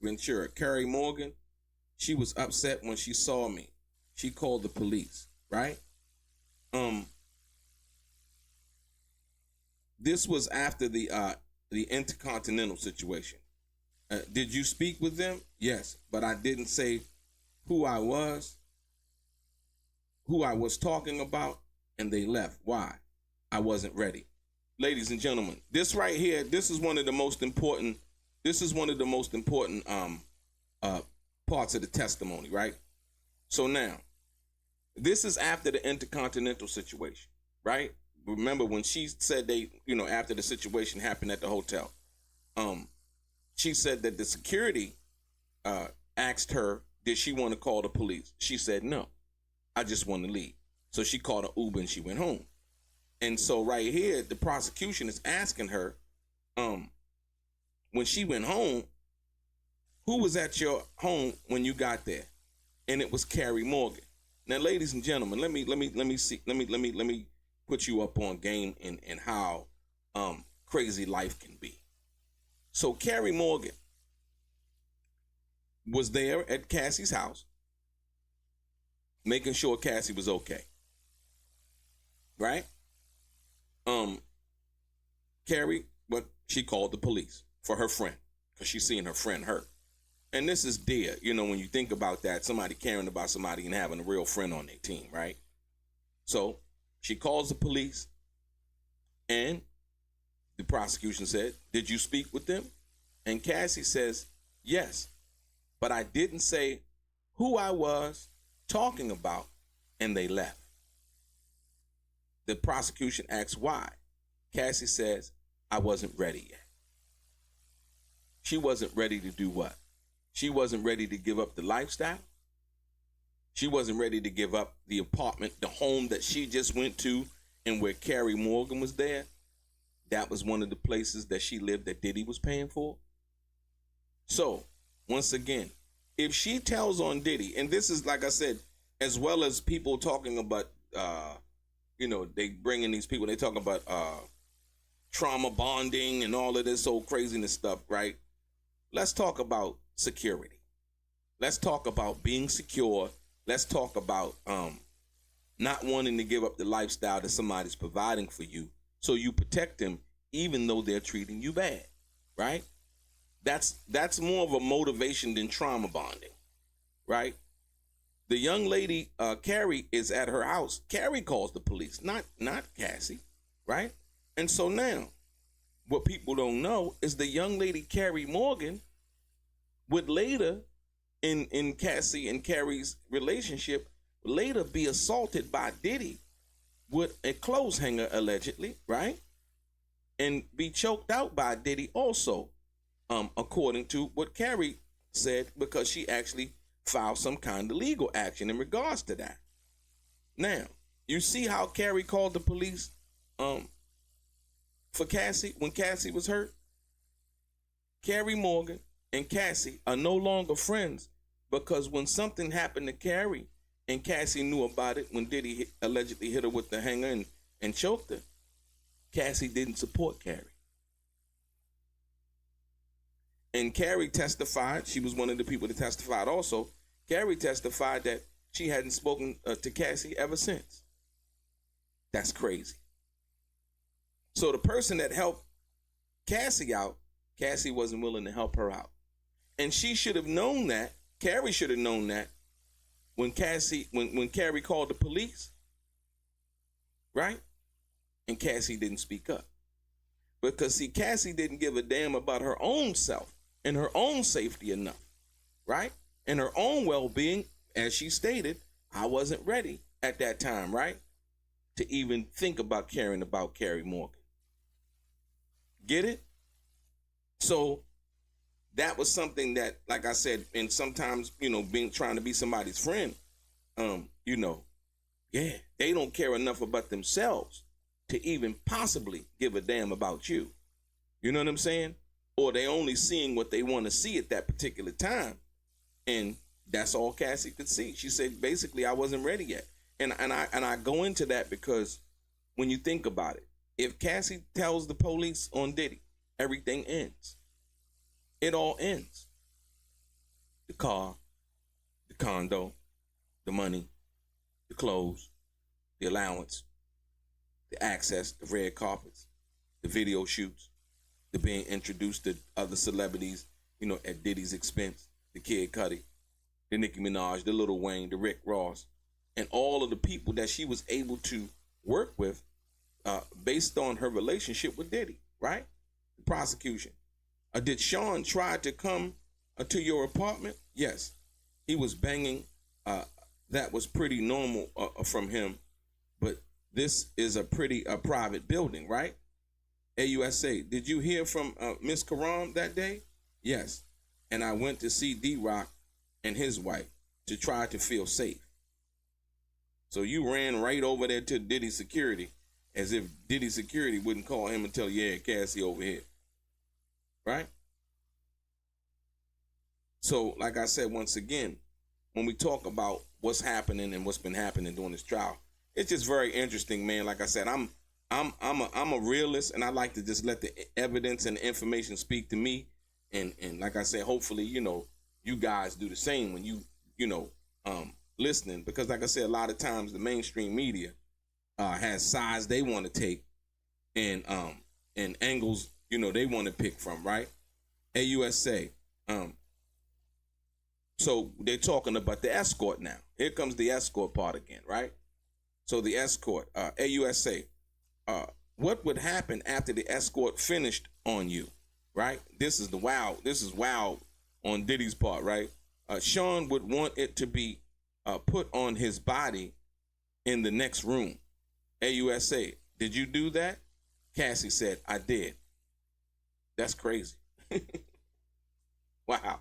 Ventura, Carrie Morgan. She was upset when she saw me. She called the police, right? This was after the Intercontinental situation. Did you speak with them? Yes, but I didn't say who I was talking about, and they left. Why? I wasn't ready. Ladies and gentlemen, this right here, this is one of the most important parts of the testimony, right? So now, this is after the Intercontinental situation, right? Remember when she said after the situation happened at the hotel, she said that the security asked her, did she want to call the police? She said, no, I just want to leave. So she called an Uber and she went home. And so right here, the prosecution is asking her, when she went home, who was at your home when you got there? And it was Carrie Morgan. Now, ladies and gentlemen, let me put you up on game in how crazy life can be. So Carrie Morgan was there at Cassie's house, making sure Cassie was okay. Right? Carrie, she called the police for her friend because she's seeing her friend hurt. And this is dear, when you think about that, somebody caring about somebody and having a real friend on their team, right? So she calls the police, and the prosecution said, did you speak with them? And Cassie says, yes, but I didn't say who I was talking about, and they left. The prosecution asks why. Cassie says, I wasn't ready yet. She wasn't ready to do what? She wasn't ready to give up the lifestyle. She wasn't ready to give up the apartment, the home that she just went to, and where Carrie Morgan was there. That was one of the places that she lived that Diddy was paying for. So, once again, if she tells on Diddy, and this is, like I said, as well as people talking about, they bring in these people, they talk about trauma bonding and all of this old craziness stuff, right? Let's talk about security. Let's talk about being secure. Let's talk about not wanting to give up the lifestyle that somebody's providing for you So you protect them even though they're treating you bad, right? That's more of a motivation than trauma bonding, right? The young lady, Carrie, is at her house. Carrie calls the police, not Cassie, right? And so now, what people don't know is the young lady, Carrie Morgan, would later, in Cassie and Carrie's relationship, later be assaulted by Diddy with a clothes hanger, allegedly, right? And be choked out by Diddy also, according to what Carrie said, because she actually filed some kind of legal action in regards to that. Now, you see how Carrie called the police for Cassie when Cassie was hurt? Carrie Morgan and Cassie are no longer friends because when something happened to Carrie and Cassie knew about it when Diddy allegedly hit her with the hanger and choked her, Cassie didn't support Carrie. And Carrie testified, she was one of the people that testified also. Carrie testified that she hadn't spoken to Cassie ever since. That's crazy. So the person that helped Cassie out, Cassie wasn't willing to help her out. And she should have known that, Carrie should have known that when Carrie called the police, right? And Cassie didn't speak up. Because see, Cassie didn't give a damn about her own self and her own safety enough, right? And her own well-being, as she stated, I wasn't ready at that time, right? To even think about caring about Carrie Morgan. Get it? So that was something that, like I said, and sometimes, trying to be somebody's friend, they don't care enough about themselves to even possibly give a damn about you. You know what I'm saying? Or they only seeing what they want to see at that particular time. And that's all Cassie could see. She said, basically, I wasn't ready yet. And I go into that because when you think about it, if Cassie tells the police on Diddy, everything ends. It all ends. The car, the condo, the money, the clothes, the allowance, the access, the red carpets, the video shoots, the being introduced to other celebrities, at Diddy's expense, the Kid Cudi, the Nicki Minaj, the Lil Wayne, the Rick Ross, and all of the people that she was able to work with based on her relationship with Diddy, right? The prosecution. Did Sean try to come to your apartment? Yes. He was banging. That was pretty normal from him. But this is a private building, right? AUSA, did you hear from Miss Karam that day? Yes. And I went to see D-Rock and his wife to try to feel safe. So you ran right over there to Diddy security as if Diddy security wouldn't call him and tell, yeah, Cassie over here. Right? So, like I said, once again, when we talk about what's happening and what's been happening during this trial, it's just very interesting, man. Like I said, I'm a realist, and I like to just let the evidence and the information speak to me. And like I said, hopefully, you guys do the same when you listening, because like I said, a lot of times the mainstream media has sides they want to take and angles they want to pick from, right? AUSA. So they're talking about the escort now. Here comes the escort part again, right? So the escort, AUSA. What would happen after the escort finished on you, right? This is wow on Diddy's part, right? Sean would want it to be put on his body in the next room. AUSA, did you do that? Cassie said, I did. That's crazy. Wow.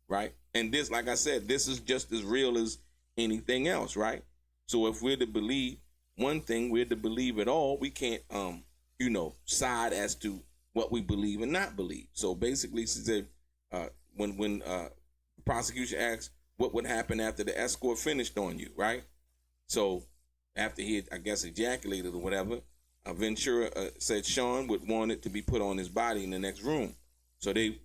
Right? And this, like I said, this is just as real as anything else, right? So if we're to believe one thing, we're to believe it all. We can't, side as to what we believe and not believe. So basically, she said, when the prosecution asked what would happen after the escort finished on you, right? So after he had, I guess, ejaculated or whatever, Ventura said Sean would want it to be put on his body in the next room. So he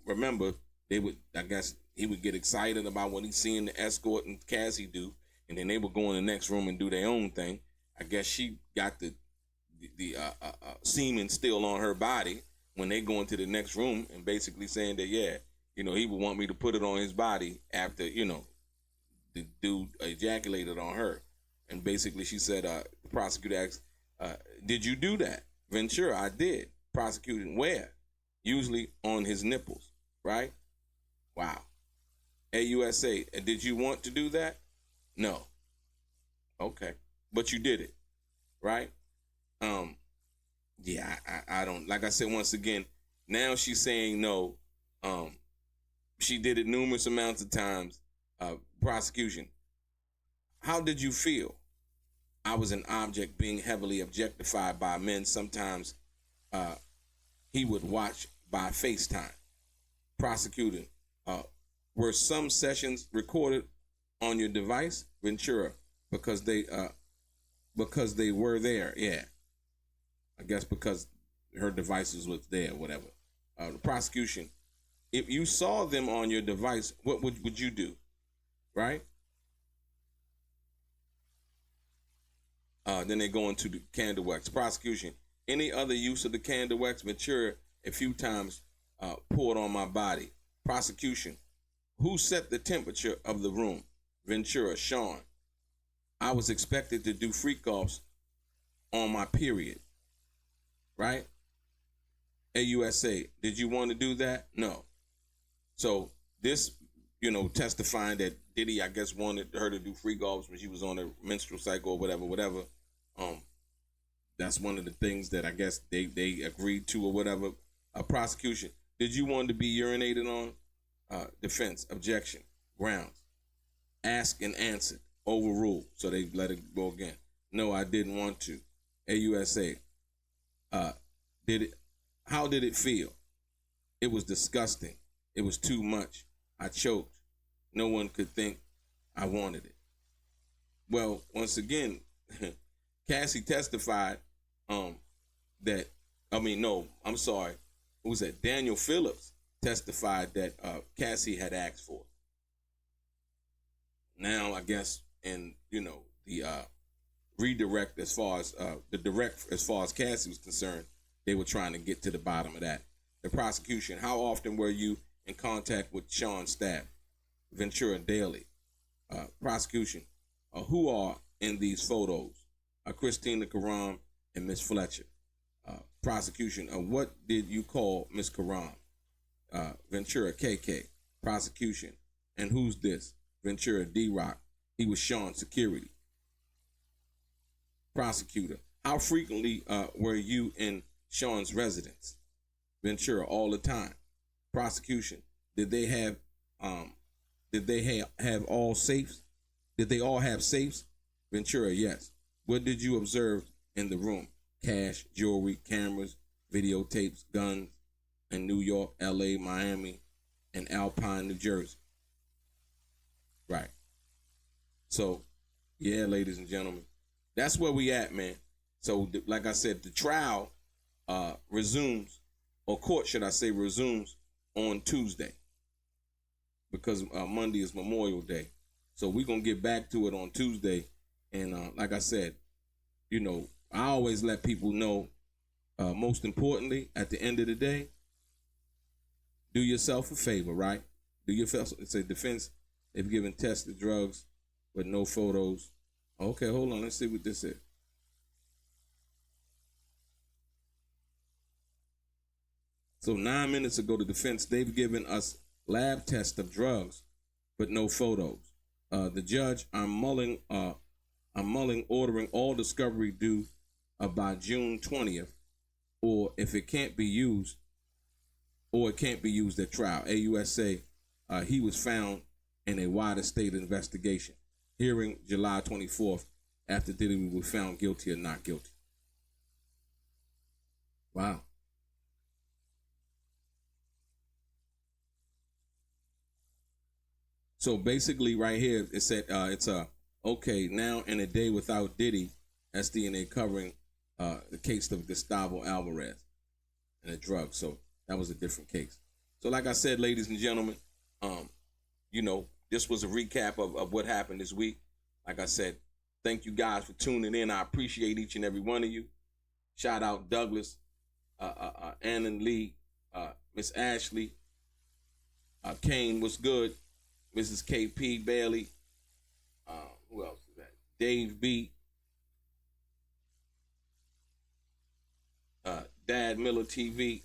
would get excited about what he's seeing the escort and Cassie do, and then they would go in the next room and do their own thing. I guess she got the semen still on her body when they go into the next room and basically saying that, yeah, you know, he would want me to put it on his body after, you know, the dude ejaculated on her. And basically she said, the prosecutor asked, did you do that? Ventura, I did. Prosecuting where? Usually on his nipples, right? Wow. AUSA, did you want to do that? No. Okay. But you did it, right? Yeah, I don't, like I said, once again, now she's saying no. She did it numerous amounts of times. Prosecution, how did you feel? I was an object being heavily objectified by men. Sometimes he would watch by FaceTime. Prosecutor, were some sessions recorded on your device? Ventura, because they were there. Yeah, I guess because her devices was there, whatever. The prosecution, if you saw them on your device, what would you do? Right? Then they go into the candle wax. Prosecution, any other use of the candle wax? Ventura, a few times poured on my body. Prosecution, who set the temperature of the room? Ventura, Sean, I was expected to do freak offs on my period. Right? AUSA, did you want to do that? No. So this, you know, testifying that Diddy, I guess, wanted her to do freak offs when she was on her menstrual cycle or whatever. That's one of the things that I guess they agreed to or whatever. Prosecution, did you want to be urinated on? Defense, objection, grounds. Asked and answered, overruled. So they let it go again. No, I didn't want to. AUSA, how did it feel? It was disgusting. It was too much. I choked. No one could think I wanted it. Well, once again, Cassie testified that, who was that? Daniel Phillips testified that Cassie had asked for it. Now, I guess, in, you know, the redirect as far as Cassie was concerned, they were trying to get to the bottom of that. The prosecution, how often were you in contact with Sean's staff? Ventura, daily. Prosecution, who are in these photos? Christina Karam and Miss Fletcher. Prosecution, what did you call Miss Karam? Ventura, KK. Prosecution, and who's this? Ventura, D-Rock. He was Sean's security. Prosecutor, how frequently were you in Sean's residence? Ventura, all the time. Prosecution, did they have all safes? Did they all have safes? Ventura, yes. What did you observe in the room? Cash, jewelry, cameras, videotapes, guns in New York, LA, Miami, and Alpine, New Jersey. Right. So, yeah, ladies and gentlemen, that's where we at, man. So, like I said, the trial resumes, or court, should I say, resumes on Tuesday, because Monday is Memorial Day. So we're going to get back to it on Tuesday. And like I said, you know, I always let people know, most importantly, at the end of the day, do yourself a favor, right? Do yourself, it's a defense. They've given tested drugs, but no photos. Okay, hold on. Let's see what this is. So 9 minutes ago, the defense, they've given us lab tests of drugs, but no photos. The judge, I'm mulling ordering all discovery due by June 20th, or if it can't be used, or it can't be used at trial. AUSA, he was found in a wider state investigation. Hearing July 24th, after Diddy was found guilty or not guilty. Wow. So basically right here, it said okay, now in a day without Diddy, SDNA covering the case of Gustavo Alvarez and the drug. So that was a different case. So like I said, ladies and gentlemen, you know, this was a recap of what happened this week. Like I said, Thank you guys for tuning in. I appreciate each and every one of you. Shout out Douglas, Ann and Lee, Miss Ashley, Kane, what's good? Mrs. KP Bailey. Who else is that? Dave B. Dad Miller TV.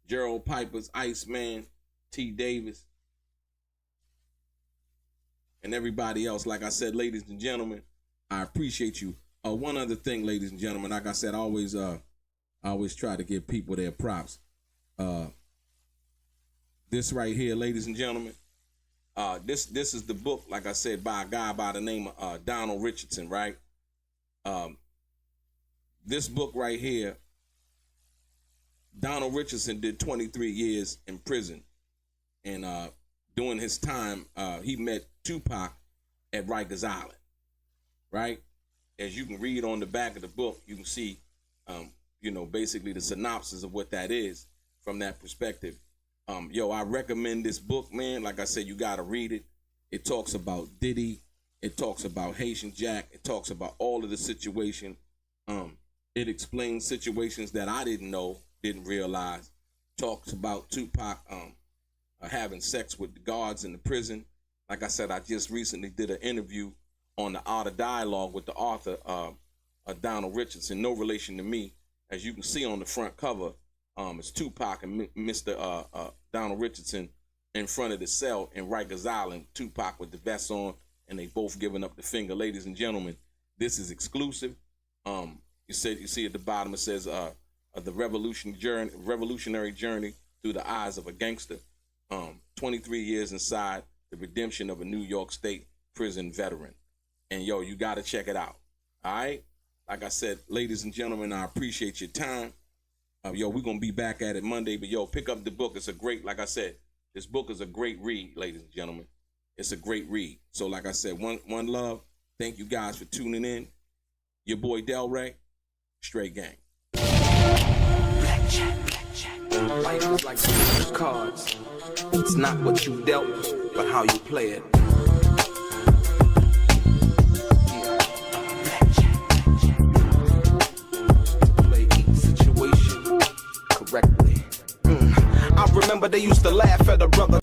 Gerald Pipers, Iceman, T. Davis. And everybody else. Like I said, ladies and gentlemen, I appreciate you. One other thing, ladies and gentlemen, like I said, I always try to give people their props. This right here, ladies and gentlemen, this is the book, like I said, by a guy by the name of Donald Richardson, right? This book right here, Donald Richardson did 23 years in prison. And during his time, he met Tupac at Rikers Island, right? As you can read on the back of the book, you can see, basically the synopsis of what that is from that perspective. I recommend this book, man. Like I said, you got to read it. It talks about Diddy. It talks about Haitian Jack. It talks about all of the situation. It explains situations that I didn't know, didn't realize. Talks about Tupac having sex with the guards in the prison. Like I said, I just recently did an interview on the Art of Dialogue with the author, Donald Richardson, no relation to me. As you can see on the front cover, it's Tupac and Mr. Donald Richardson in front of the cell in Rikers Island. Tupac with the vest on, and they both giving up the finger. Ladies and gentlemen, this is exclusive. You see at the bottom, it says the revolutionary journey through the eyes of a gangster. 23 years inside, the redemption of a New York State prison veteran. And you got to check it out. All right? Like I said, ladies and gentlemen, I appreciate your time. We're going to be back at it Monday, but pick up the book. It's a great, like I said, this book is a great read, ladies and gentlemen. It's a great read. So like I said, one love. Thank you guys for tuning in. Your boy DELRAY, Straight Gang. Life is like some cards. It's not what you dealt, but how you play it. Play each situation correctly. I remember they used to laugh at a brother.